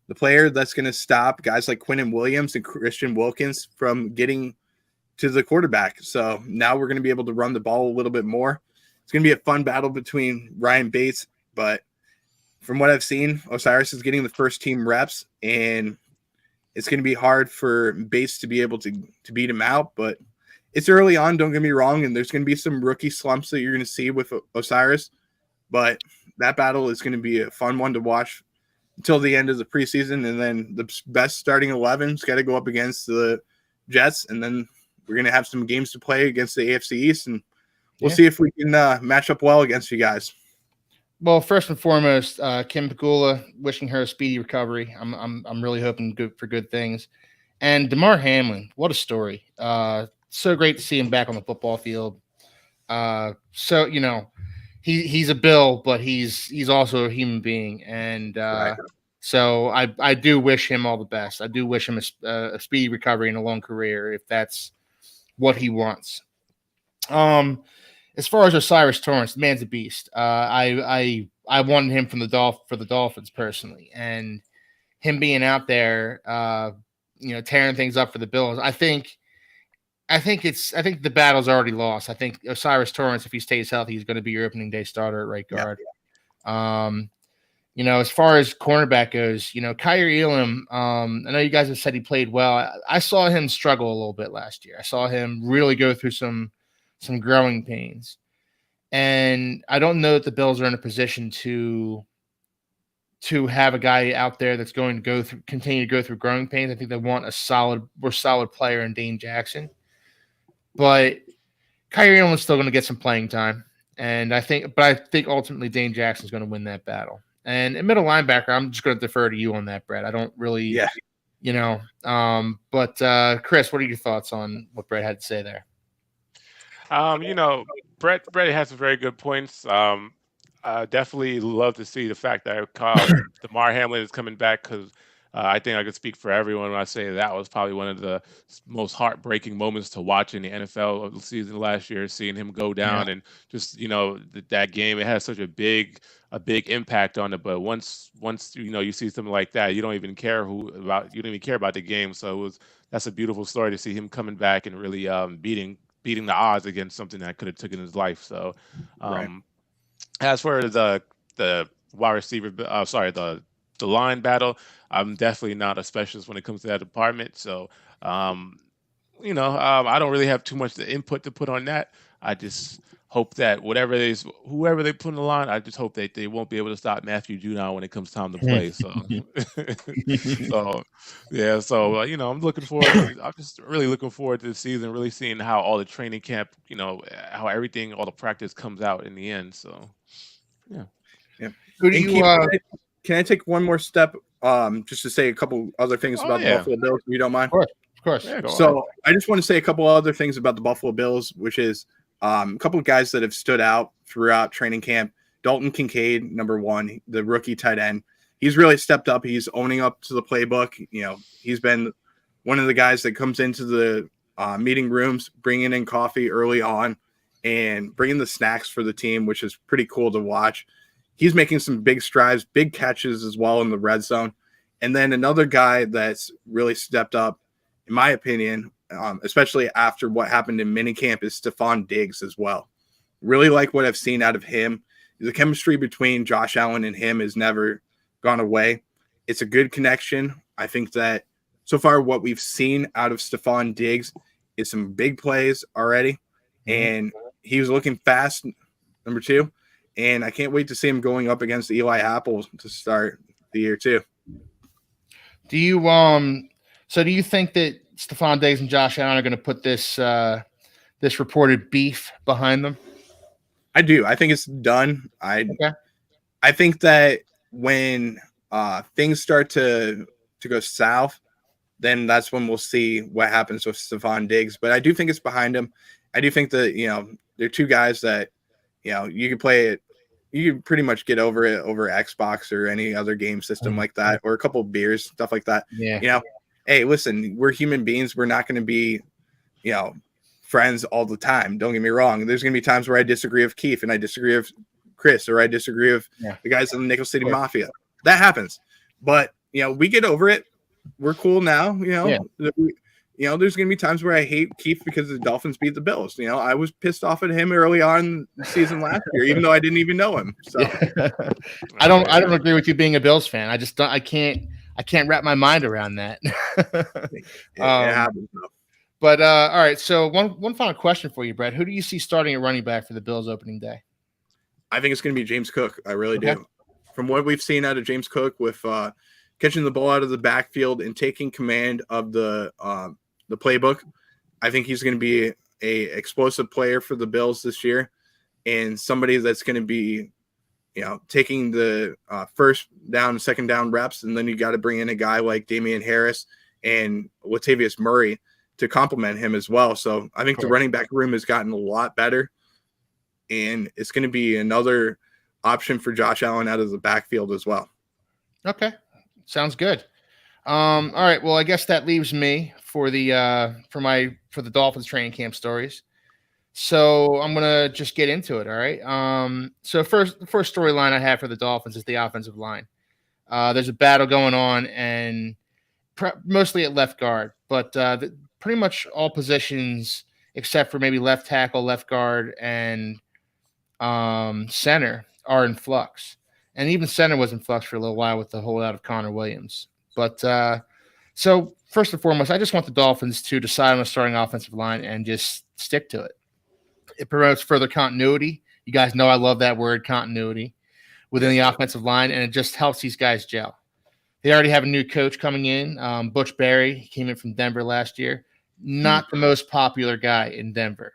the player that's going to stop guys like Quinnen Williams and Christian Wilkins from getting to the quarterback. So now we're going to be able to run the ball a little bit more. It's going to be a fun battle between Ryan Bates, but from what I've seen, Osiris is getting the first team reps, and it's going to be hard for Bates to be able to beat him out, but it's early on, don't get me wrong, and there's going to be some rookie slumps that you're going to see with Osiris, but that battle is going to be a fun one to watch until the end of the preseason, and then the best starting 11's got to go up against the Jets, and then we're going to have some games to play against the AFC East, and we'll see if we can match up well against you guys. Well, first and foremost, Kim Pegula, wishing her a speedy recovery. I'm really hoping for good things. And Damar Hamlin, what a story! So great to see him back on the football field. He's a Bill, but he's also a human being, and so I do wish him all the best. I do wish him a speedy recovery and a long career if that's what he wants. As far as Osiris Torrance, the man's a beast. I wanted him for the Dolphins personally, and him being out there, tearing things up for the Bills. I think the battle's already lost. I think Osiris Torrance, if he stays healthy, he's going to be your opening day starter at right guard. As far as cornerback goes, Kyer Elam, I know you guys have said he played well. I saw him struggle a little bit last year. I saw him really go through some growing pains. And I don't know that the Bills are in a position to have a guy out there that's going to continue to go through growing pains. I think they want a solid player in Dane Jackson. But Kyer Elam is still going to get some playing time. And I think ultimately Dane Jackson is going to win that battle. And in middle linebacker, I'm just going to defer to you on that, Brett. I don't really, but Chris, what are your thoughts on what Brett had to say there? Brett has some very good points. Definitely love to see the fact that Damar Hamlin is coming back because I think I could speak for everyone when I say that was probably one of the most heartbreaking moments to watch in the NFL season last year, seeing him go down and just, that game, it has such a big impact on it. But once you see something like that, you don't even care about the game. So that's a beautiful story to see him coming back and really beating the odds against something that could have taken his life. So as for the wide receiver, the line battle, I'm definitely not a specialist when it comes to that department. So I don't really have too much input to put on that. I just hope that whoever they put in the line, I just hope that they won't be able to stop Matthew Judon when it comes time to play. So, so yeah. So I'm looking forward to. I'm just really looking forward to the season. Really seeing how all the training camp, how everything, all the practice comes out in the end. So, yeah. Yeah. Who do you? Can I take one more step? Just to say a couple other things about the Buffalo Bills, if you don't mind. Of course. Yeah, so I just want to say a couple other things about the Buffalo Bills, which is a couple of guys that have stood out throughout training camp. Dalton Kincaid, number one, the rookie tight end. He's really stepped up. He's owning up to the playbook. He's been one of the guys that comes into the meeting rooms, bringing in coffee early on and bringing the snacks for the team, which is pretty cool to watch. He's making some big strides, big catches as well in the red zone. And then another guy that's really stepped up, in my opinion, especially after what happened in minicamp, is Stephon Diggs as well. Really like what I've seen out of him. The chemistry between Josh Allen and him has never gone away. It's a good connection. I think that so far what we've seen out of Stephon Diggs is some big plays already. And he was looking fast, number two. And I can't wait to see him going up against Eli Apple to start the year too. Do you do you think that Stephon Diggs and Josh Allen are going to put this reported beef behind them? I do. I think it's done. I think that when things start to go south, then that's when we'll see what happens with Stephon Diggs. But I do think it's behind him. I do think that they're two guys that you can play it. You can pretty much get over it over Xbox or any other game system like that, or a couple of beers, stuff like that. Yeah. Hey, listen, we're human beings. We're not going to be, friends all the time. Don't get me wrong. There's going to be times where I disagree with Keith and I disagree with Chris, or I disagree with the guys in the Nickel City Mafia. That happens. But, we get over it. We're cool now. There's going to be times where I hate Keith because the Dolphins beat the Bills. I was pissed off at him early on the season last year, even though I didn't even know him. So I don't agree with you being a Bills fan. I can't wrap my mind around that. It happens though. But all right. So one final question for you, Brett. Who do you see starting at running back for the Bills opening day? I think it's going to be James Cook. I really do. From what we've seen out of James Cook with catching the ball out of the backfield and taking command of the playbook, I think he's going to be a explosive player for the Bills this year, and somebody that's going to be, taking the first down, second down reps, and then you got to bring in a guy like Damian Harris and Latavius Murray to complement him as well. So I think the running back room has gotten a lot better, and it's going to be another option for Josh Allen out of the backfield as well. Okay, sounds good. All right. Well, I guess that leaves me for the Dolphins training camp stories. So I'm gonna just get into it. All right. So the first storyline I have for the Dolphins is the offensive line. There's a battle going on, and mostly at left guard, but pretty much all positions except for maybe left tackle, left guard, and center are in flux. And even center was in flux for a little while with the holdout of Connor Williams. But so first and foremost, I just want the Dolphins to decide on a starting offensive line and just stick to it. It promotes further continuity. You guys know I love that word, continuity, within the offensive line, and it just helps these guys gel. They already have a new coach coming in, Butch Barry. He came in from Denver last year. Not the most popular guy in Denver.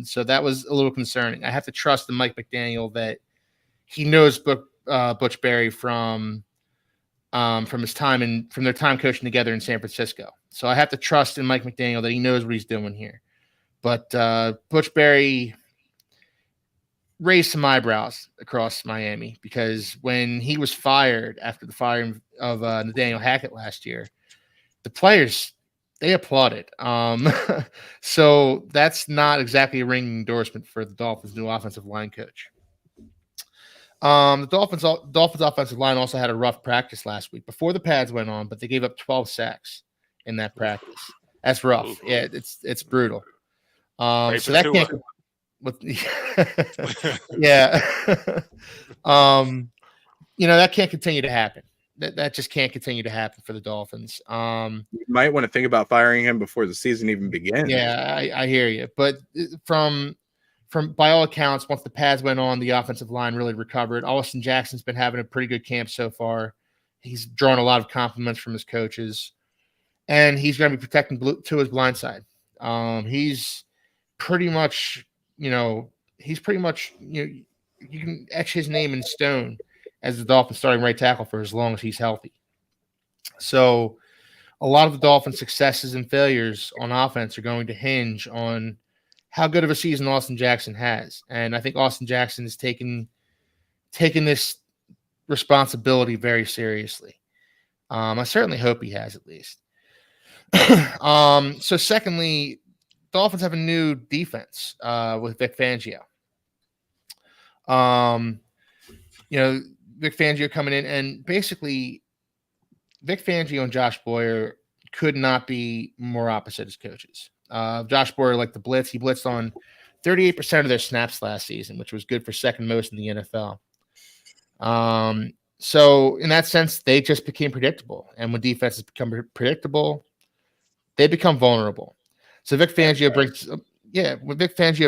So that was a little concerning. I have to trust in Mike McDaniel that he knows Butch Barry from his time from their time coaching together in San Francisco. So I have to trust in Mike McDaniel that he knows what he's doing here. But Butch Barry raised some eyebrows across Miami because when he was fired after the firing of Nathaniel Hackett last year, the players, they applauded. So that's not exactly a ringing endorsement for the Dolphins' new offensive line coach. The Dolphins offensive line also had a rough practice last week before the pads went on, but they gave up 12 sacks in that practice. That's rough. Yeah, it's brutal. So that can't. Yeah. That can't continue to happen. that just can't continue to happen for the Dolphins. You might want to think about firing him before the season even begins. Yeah, I hear you. But from by all accounts, once the pads went on, the offensive line really recovered. Austin Jackson's been having a pretty good camp so far. He's drawn a lot of compliments from his coaches, and he's going to be protecting to his blind side. He's pretty much, you can etch his name in stone as the Dolphins starting right tackle for as long as he's healthy. So a lot of the Dolphins' successes and failures on offense are going to hinge on how good of a season Austin Jackson has. And I think Austin Jackson is taking this responsibility very seriously. I certainly hope he has, at least. So secondly, Dolphins have a new defense with Vic Fangio. Vic Fangio coming in, and basically Vic Fangio and Josh Boyer could not be more opposite as coaches. Josh Boyer liked the blitz. He blitzed on 38% of their snaps last season, which was good for second most in the NFL. So in that sense, they just became predictable. And when defenses become predictable, they become vulnerable. So Vic Fangio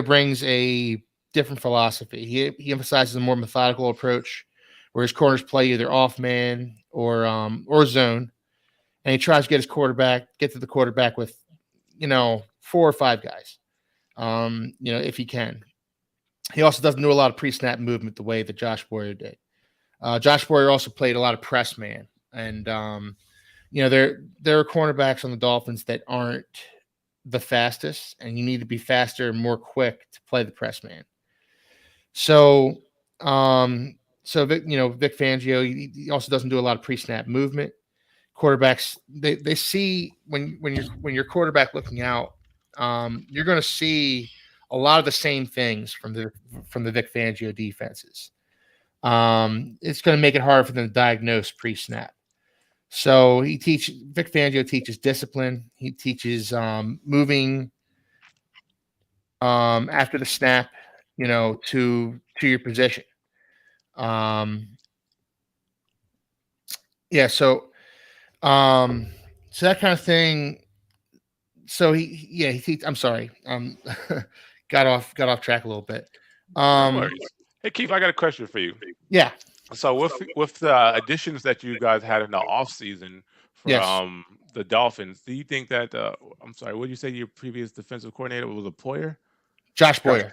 brings a different philosophy. He emphasizes a more methodical approach where his corners play either off man or zone. And he tries to get to the quarterback with, 4 or 5 guys, if he can. He also doesn't do a lot of pre-snap movement the way that Josh Boyer did. Josh Boyer also played a lot of press man. And, there are cornerbacks on the Dolphins that aren't the fastest, and you need to be faster and more quick to play the press man. So Vic Fangio, he also doesn't do a lot of pre-snap movement. Quarterbacks, they see when your quarterback looking out, you're going to see a lot of the same things from the Vic Fangio defenses. It's going to make it hard for them to diagnose pre-snap. So Vic Fangio teaches discipline. He teaches moving after the snap, to your position. So that kind of thing. So I'm sorry. Got off track a little bit. No worries. Hey Keith, I got a question for you. Yeah. So with the additions that you guys had in the offseason for the Dolphins, do you think that I'm sorry, what did you say your previous defensive coordinator was a Poyer? Josh Boyer.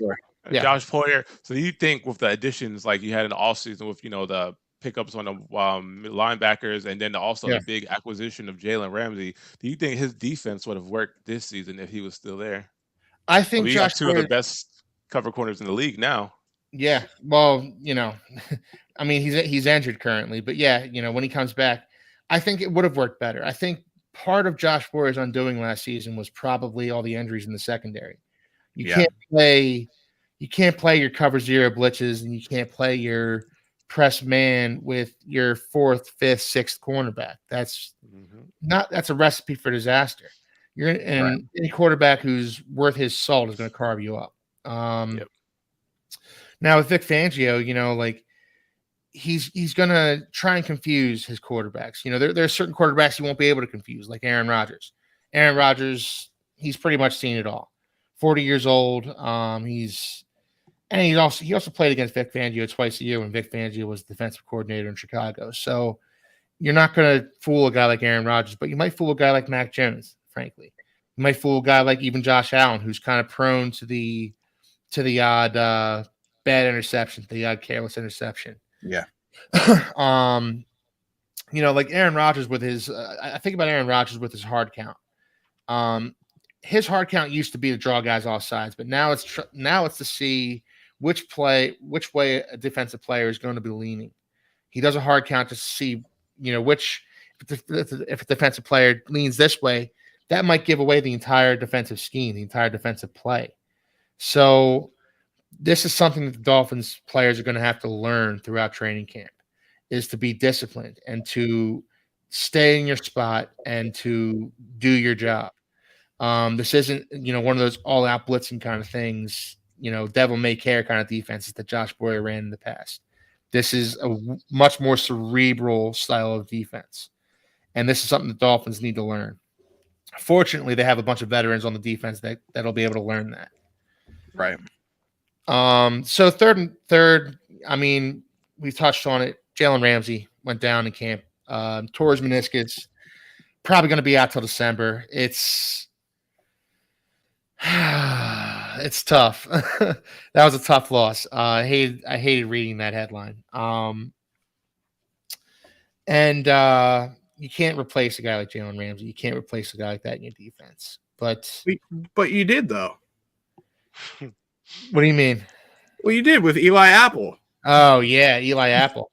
Yeah. Josh Poyer. So do you think with the additions like you had in the offseason with the pickups on the linebackers and then also the big acquisition of Jalen Ramsey, do you think his defense would have worked this season if he was still there? I think Josh two of the best cover corners in the league now. Yeah. Well, I mean, he's injured currently, but when he comes back, I think it would have worked better. I think part of Josh Boyer's undoing last season was probably all the injuries in the secondary. You can't play your cover zero blitzes, and you can't play your press man with your 4th, 5th, 6th cornerback. That's a recipe for disaster. Any quarterback who's worth his salt is going to carve you up. Now with Vic Fangio, he's going to try and confuse his quarterbacks. There are certain quarterbacks he won't be able to confuse, like Aaron Rodgers. Aaron Rodgers, he's pretty much seen it all. 40 years old. He also played against Vic Fangio twice a year when Vic Fangio was the defensive coordinator in Chicago. So you're not going to fool a guy like Aaron Rodgers, but you might fool a guy like Mac Jones, frankly. You might fool a guy like even Josh Allen, who's kind of prone to the odd bad interception, the odd careless interception. Yeah. Like Aaron Rodgers with his I think about Aaron Rodgers with his hard count. His hard count used to be to draw guys off sides, but now it's to see which way a defensive player is going to be leaning. He does a hard count to see, which if a defensive player leans this way, that might give away the entire defensive scheme, the entire defensive play. So this is something that the Dolphins players are going to have to learn throughout training camp, is to be disciplined and to stay in your spot and to do your job. This isn't, one of those all-out blitzing kind of things, devil may care kind of defenses that Josh Boyer ran in the past. This is a much more cerebral style of defense. And this is something the Dolphins need to learn. Fortunately, they have a bunch of veterans on the defense that'll be able to learn that. Right. So third, I mean, we touched on it. Jalen Ramsey went down in camp, tore his meniscus. Probably going to be out till December. It's tough. That was a tough loss. I hated reading that headline. And you can't replace a guy like Jalen Ramsey. You can't replace a guy like that in your defense. But you did, though. What do you mean? Well, you did with Eli Apple. Oh yeah, Eli Apple.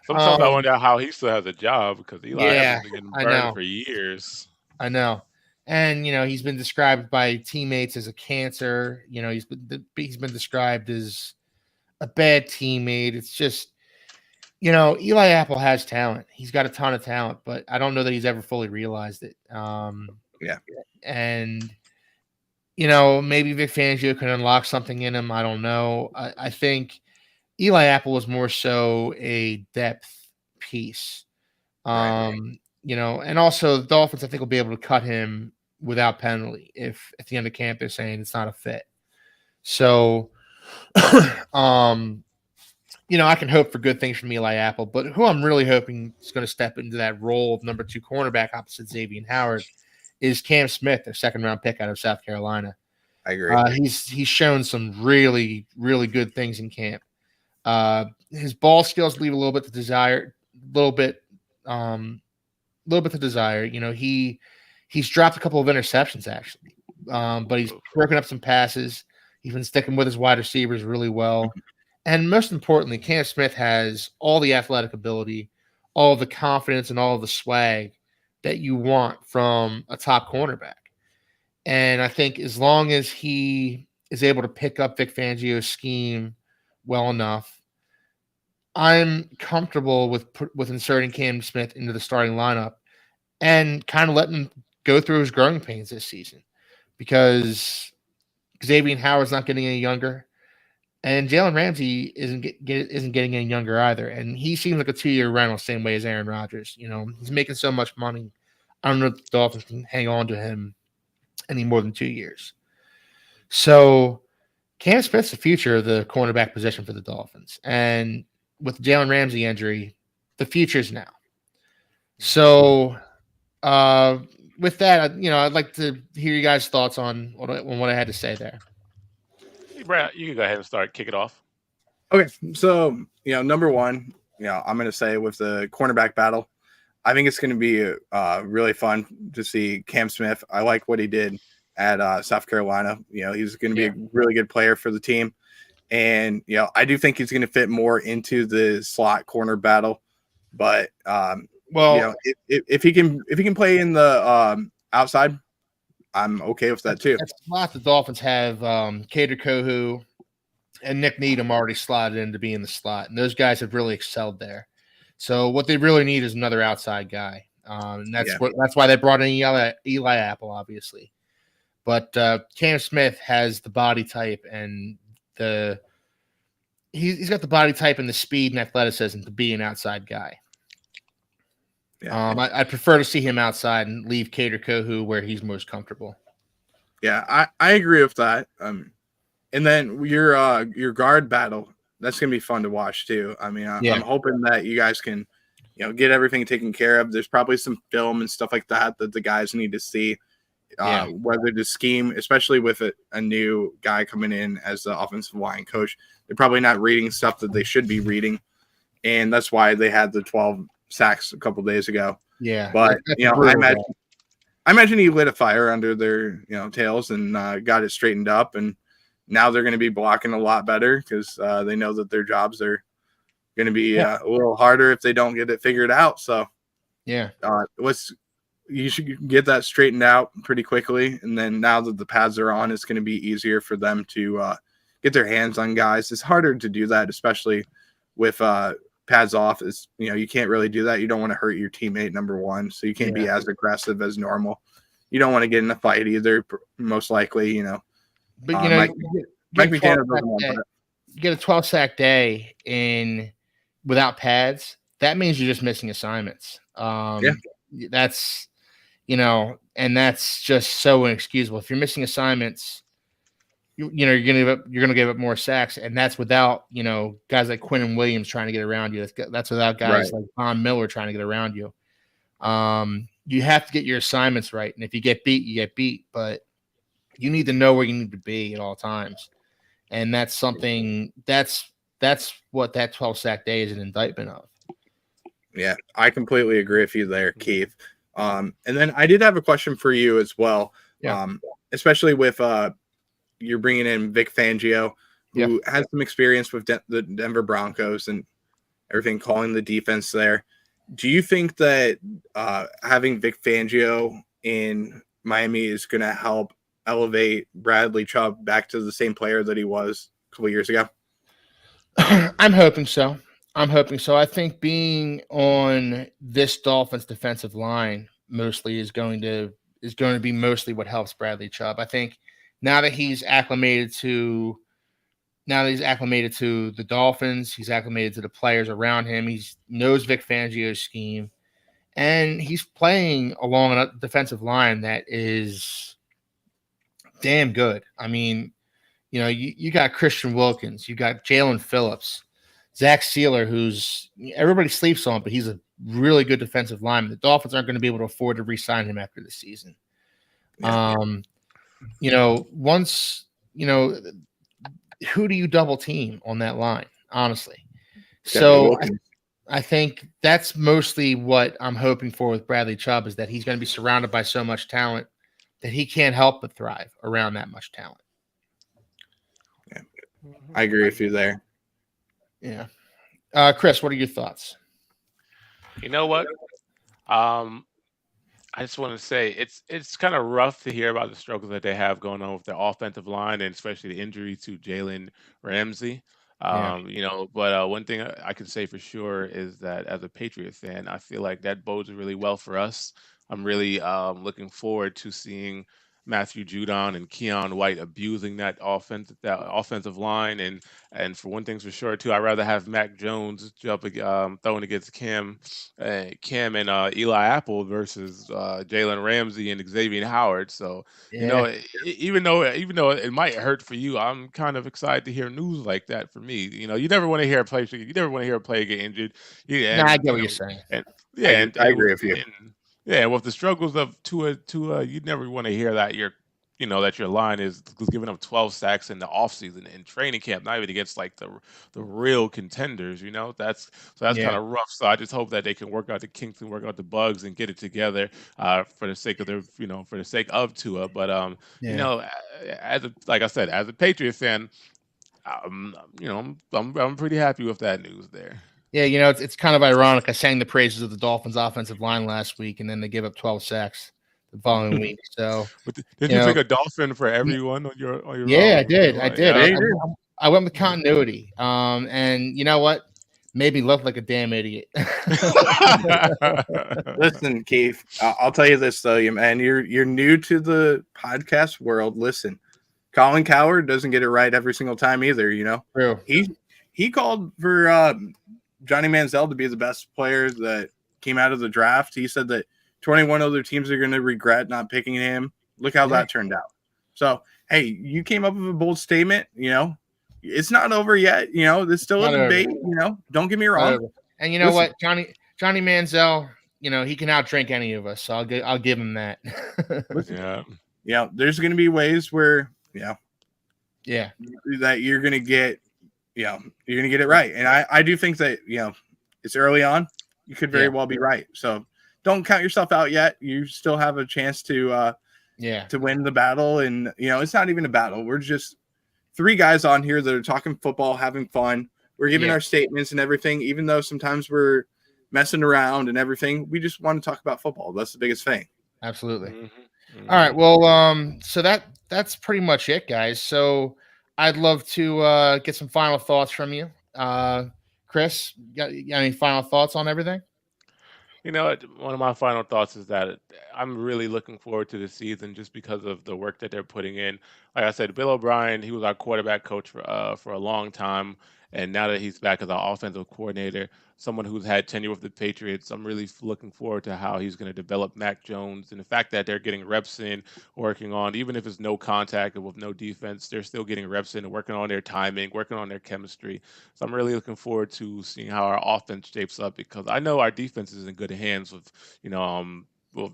Sometimes I wonder how he still has a job because Eli has been getting burned for years. I know. And he's been described by teammates as a cancer. He's been described as a bad teammate. It's just, Eli Apple has talent. He's got a ton of talent, but I don't know that he's ever fully realized it. Yeah. And maybe Vic Fangio can unlock something in him. I don't know. I think Eli Apple was more so a depth piece. And also the Dolphins, I think, will be able to cut him without penalty if at the end of camp they're saying it's not a fit. So, I can hope for good things from Eli Apple, but who I'm really hoping is going to step into that role of number 2 cornerback opposite Xavier Howard is Cam Smith, their second-round pick out of South Carolina. I agree. He's shown some really, really good things in camp. His ball skills leave a little bit to desire. He's dropped a couple of interceptions actually, but he's broken up some passes. He's been sticking with his wide receivers really well, and most importantly, Cam Smith has all the athletic ability, all the confidence, and all the swag that you want from a top cornerback. And I think as long as he is able to pick up Vic Fangio's scheme well enough, I'm comfortable with inserting Cam Smith into the starting lineup and kind of letting him go through his growing pains this season, because Xavier Howard's not getting any younger, and Jalen Ramsey isn't getting any younger either. And he seems like a 2-year rental, same way as Aaron Rodgers. He's making so much money. I don't know if the Dolphins can hang on to him any more than 2 years. So Cam Smith's the future of the cornerback position for the Dolphins. And with the Jalen Ramsey injury, the future's now. So with that, I'd like to hear you guys' thoughts on what I had to say there. Hey, Brad, you can go ahead and kick it off. Okay, so number one, I'm going to say with the cornerback battle, I think it's going to be really fun to see Cam Smith. I like what he did at South Carolina. He's going to be a really good player for the team, and I do think he's going to fit more into the slot corner battle. But if he can play in the outside, I'm okay with that too. At slot, the Dolphins have Kader Kohu and Nick Needham already slotted in to be in the slot, and those guys have really excelled there. So what they really need is another outside guy, and that's why they brought in Eli Apple, obviously. But Cam Smith has the body type and he's got the body type and the speed and athleticism to be an outside guy. Yeah. I prefer to see him outside and leave Kader Kohu where he's most comfortable. Yeah, I agree with that. And then your guard battle, that's going to be fun to watch too. I mean, I'm hoping that you guys can, get everything taken care of. There's probably some film and stuff like that the guys need to see, whether the scheme, especially with a new guy coming in as the offensive line coach, they're probably not reading stuff that they should be reading. And that's why they had the 12 sacks a couple days ago. Yeah. But, I imagine he lit a fire under their, tails and got it straightened up. And now they're going to be blocking a lot better because they know that their jobs are going to be a little harder if they don't get it figured out. So, you should get that straightened out pretty quickly. And then now that the pads are on, it's going to be easier for them to get their hands on guys. It's harder to do that, especially with pads off. Is you can't really do that. You don't want to hurt your teammate, number one. So you can't be as aggressive as normal. You don't want to get in a fight either, most likely, But, Mike McDaniel doesn't want that. you get a 12 sack day without pads, that means you're just missing assignments. That's, and that's just so inexcusable. If you're missing assignments, you're gonna give up more sacks, and that's without guys like Quinn Williams trying to get around you. That's without guys like Von Miller trying to get around you. You have to get your assignments right, and if you get beat, you get beat. But you need to know where you need to be at all times, and that's something that's what that 12 sack day is an indictment of. Yeah, I completely agree with you there, Keith. And then I did have a question for you as well. Especially with you're bringing in Vic Fangio, who has some experience with the Denver Broncos and everything, calling the defense there. Do you think that having Vic Fangio in Miami is going to help elevate Bradley Chubb back to the same player that he was a couple years ago? I'm hoping so. I think being on this Dolphins defensive line mostly is going to be mostly what helps Bradley Chubb. I think now that he's acclimated to the Dolphins, he's acclimated to the players around him. He knows Vic Fangio's scheme, and he's playing along a defensive line that is damn good. I mean, you got Christian Wilkins, you got Jalen Phillips, Zach Sealer, who's everybody sleeps on, but he's a really good defensive lineman. The Dolphins aren't going to be able to afford to re-sign him after the season. Who do you double team on that line, honestly? So I think that's mostly what I'm hoping for with Bradley Chubb, is that he's going to be surrounded by so much talent that he can't help but thrive around that much talent. Yeah, I agree with you there. Yeah. Chris, what are your thoughts? You know what? I just want to say it's kind of rough to hear about the struggles that they have going on with their offensive line, and especially the injury to Jalen Ramsey. But one thing I can say for sure is that as a Patriot fan, I feel like that bodes really well for us. I'm really looking forward to seeing Matthew Judon and Keon White abusing that offensive line, and for one thing's for sure too, I'd rather have Mac Jones throwing against Cam and Eli Apple versus Jalen Ramsey and Xavier Howard. So even though it might hurt for you, I'm kind of excited to hear news like that. For me, you never want to hear a player get injured. I get what you're saying. I agree with you. Yeah, with the struggles of Tua, you'd never want to hear that that your line is giving up 12 sacks in the offseason in training camp, not even against like the real contenders. That's kind of rough. So I just hope that they can work out the kinks and work out the bugs and get it together for the sake of Tua. But like I said, as a Patriot fan, I'm pretty happy with that news there. Yeah, it's kind of ironic. I sang the praises of the Dolphins' offensive line last week, and then they give up 12 sacks the following week. So, did you pick a Dolphin for everyone on your? Yeah, I did. I went with continuity. And you know what? Made me look like a damn idiot. Listen, Keith, I'll tell you this though, man. You're new to the podcast world. Listen, Colin Cowherd doesn't get it right every single time either. True. He called for Johnny Manziel to be the best player that came out of the draft. He said that 21 other teams are going to regret not picking him. Look how that turned out. So, hey, you came up with a bold statement. It's not over yet. There's still a debate. Don't get me wrong. And you know what, Johnny Manziel, he can outdrink any of us. So I'll give him that. There's going to be ways where, that you're going to get. You're going to get it right. And I do think that, it's early on. You could very well be right. So don't count yourself out yet. You still have a chance to win the battle. And, it's not even a battle. We're just three guys on here that are talking football, having fun. We're giving our statements and everything, even though sometimes we're messing around and everything. We just want to talk about football. That's the biggest thing. Absolutely. Mm-hmm. All right. Well, so that's pretty much it, guys. So I'd love to get some final thoughts from you. Chris, got any final thoughts on everything? You know, one of my final thoughts is that I'm really looking forward to the season just because of the work that they're putting in. Like I said, Bill O'Brien, he was our quarterback coach for a long time, and now that he's back as our offensive coordinator, someone who's had tenure with the Patriots, I'm really looking forward to how he's going to develop Mac Jones and the fact that they're getting reps in, working on even if it's no contact and with no defense, they're still getting reps in and working on their timing, working on their chemistry. So I'm really looking forward to seeing how our offense shapes up because I know our defense is in good hands with, with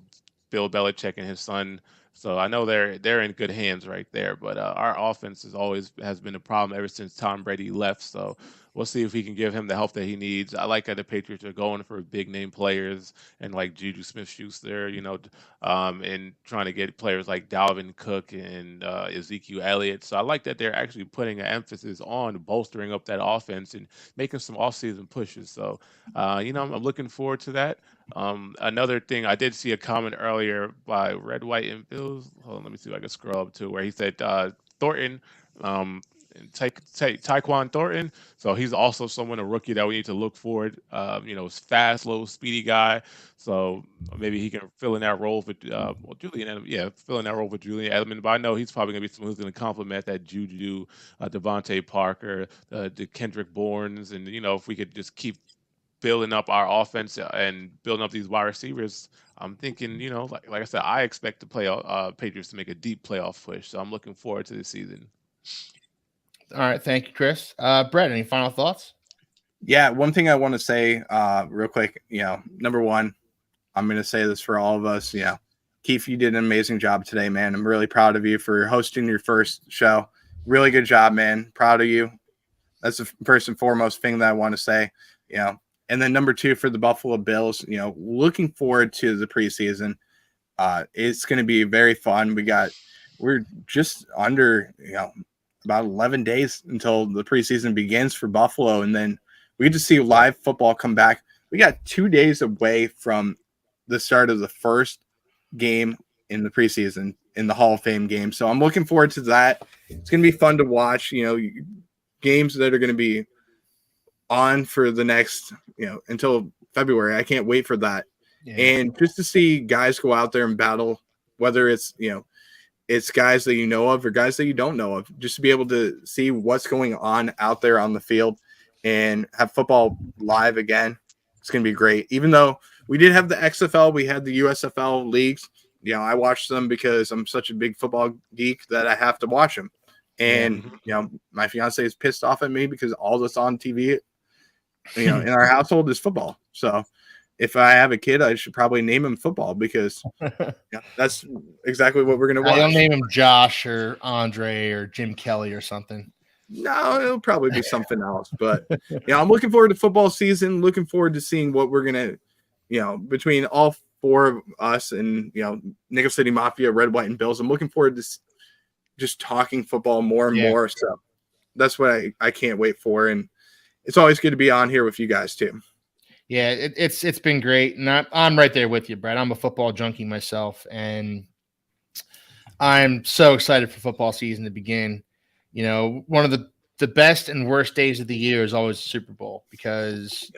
Bill Belichick and his son. So I know they're in good hands right there. But our offense is always has been a problem ever since Tom Brady left. So we'll see if we can give him the help that he needs. I like that the Patriots are going for big name players and like Juju Smith-Schuster, and trying to get players like Dalvin Cook and Ezekiel Elliott. So I like that they're actually putting an emphasis on bolstering up that offense and making some offseason pushes. So, I'm looking forward to that. Another thing, I did see a comment earlier by Red, White, and Bills. Hold on, let me see if I can scroll up to where he said Thornton, Tyquan Thornton. So he's also a rookie that we need to look forward. Fast, low, speedy guy. So maybe he can fill in that role for Julian Edelman. Yeah, fill in that role for Julian Edelman. But I know he's probably going to be someone who's going to complement that Juju, Devontae Parker, the Kendrick Bournes, and if we could just keep building up our offense and building up these wide receivers, I'm thinking, like I said, I expect the Patriots to make a deep playoff push. So I'm looking forward to this season. All right, thank you, Chris. Brett, any final thoughts? Yeah, one thing I want to say real quick, number one, I'm going to say this for all of us, Keith, you did an amazing job today, man. I'm really proud of you for hosting your first show. Really good job, man. Proud of you. That's the first and foremost thing that I want to say, And then number two, for the Buffalo Bills, looking forward to the preseason. It's going to be very fun. We're just under, about 11 days until the preseason begins for Buffalo. And then we get to see live football come back. We got 2 days away from the start of the first game in the preseason in the Hall of Fame game. So I'm looking forward to that. It's going to be fun to watch, games that are going to be on for the next, until February. I can't wait for that. Yeah. And just to see guys go out there and battle, whether it's, it's guys that you know of or guys that you don't know of, just to be able to see what's going on out there on the field and have football live again. It's going to be great. Even though we did have the XFL, we had the USFL leagues. I watched them because I'm such a big football geek that I have to watch them. And, my fiance is pissed off at me because all that's on TV, in our household is football. So if I have a kid, I should probably name him football because that's exactly what we're going to watch. I'll name him Josh or Andre or Jim Kelly or something. No, it'll probably be something else. But, I'm looking forward to football season, looking forward to seeing what we're going to, between all four of us and, Nickel City Mafia, Red, White, and Bills. I'm looking forward to just talking football more and more. So that's what I can't wait for. And it's always good to be on here with you guys too. Yeah, it's been great. And I'm right there with you, Brett. I'm a football junkie myself. And I'm so excited for football season to begin. One of the best and worst days of the year is always the Super Bowl because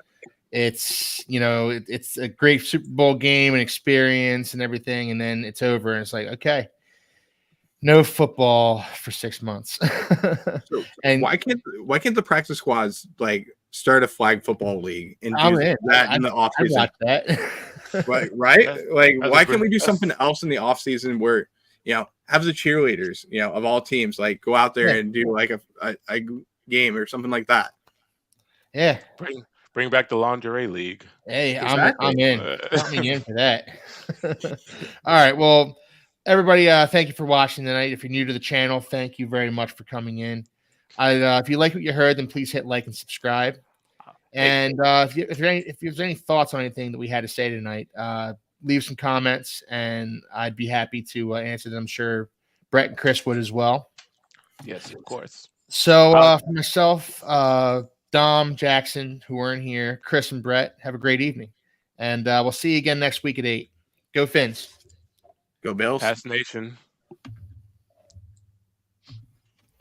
it's, it's a great Super Bowl game and experience and everything. And then it's over and it's like, okay, no football for 6 months. So and why can't the practice squads start a flag football league and do that in the off season? That. right? Why can't we do something else in the off season where have the cheerleaders of all teams go out there and do a game or something like that? Yeah, bring back the lingerie league. Hey, exactly. I'm in. Put me in for that. All right, well. Everybody, thank you for watching tonight. If you're new to the channel, thank you very much for coming in. If you like what you heard, then please hit like and subscribe. And if there's any thoughts on anything that we had to say tonight, leave some comments, and I'd be happy to answer them. I'm sure Brett and Chris would as well. Yes, of course. So for myself, Dom, Jackson, who weren't here, Chris and Brett, have a great evening. And we'll see you again next week at 8. Go Fins. Go Bills. Pass Nation.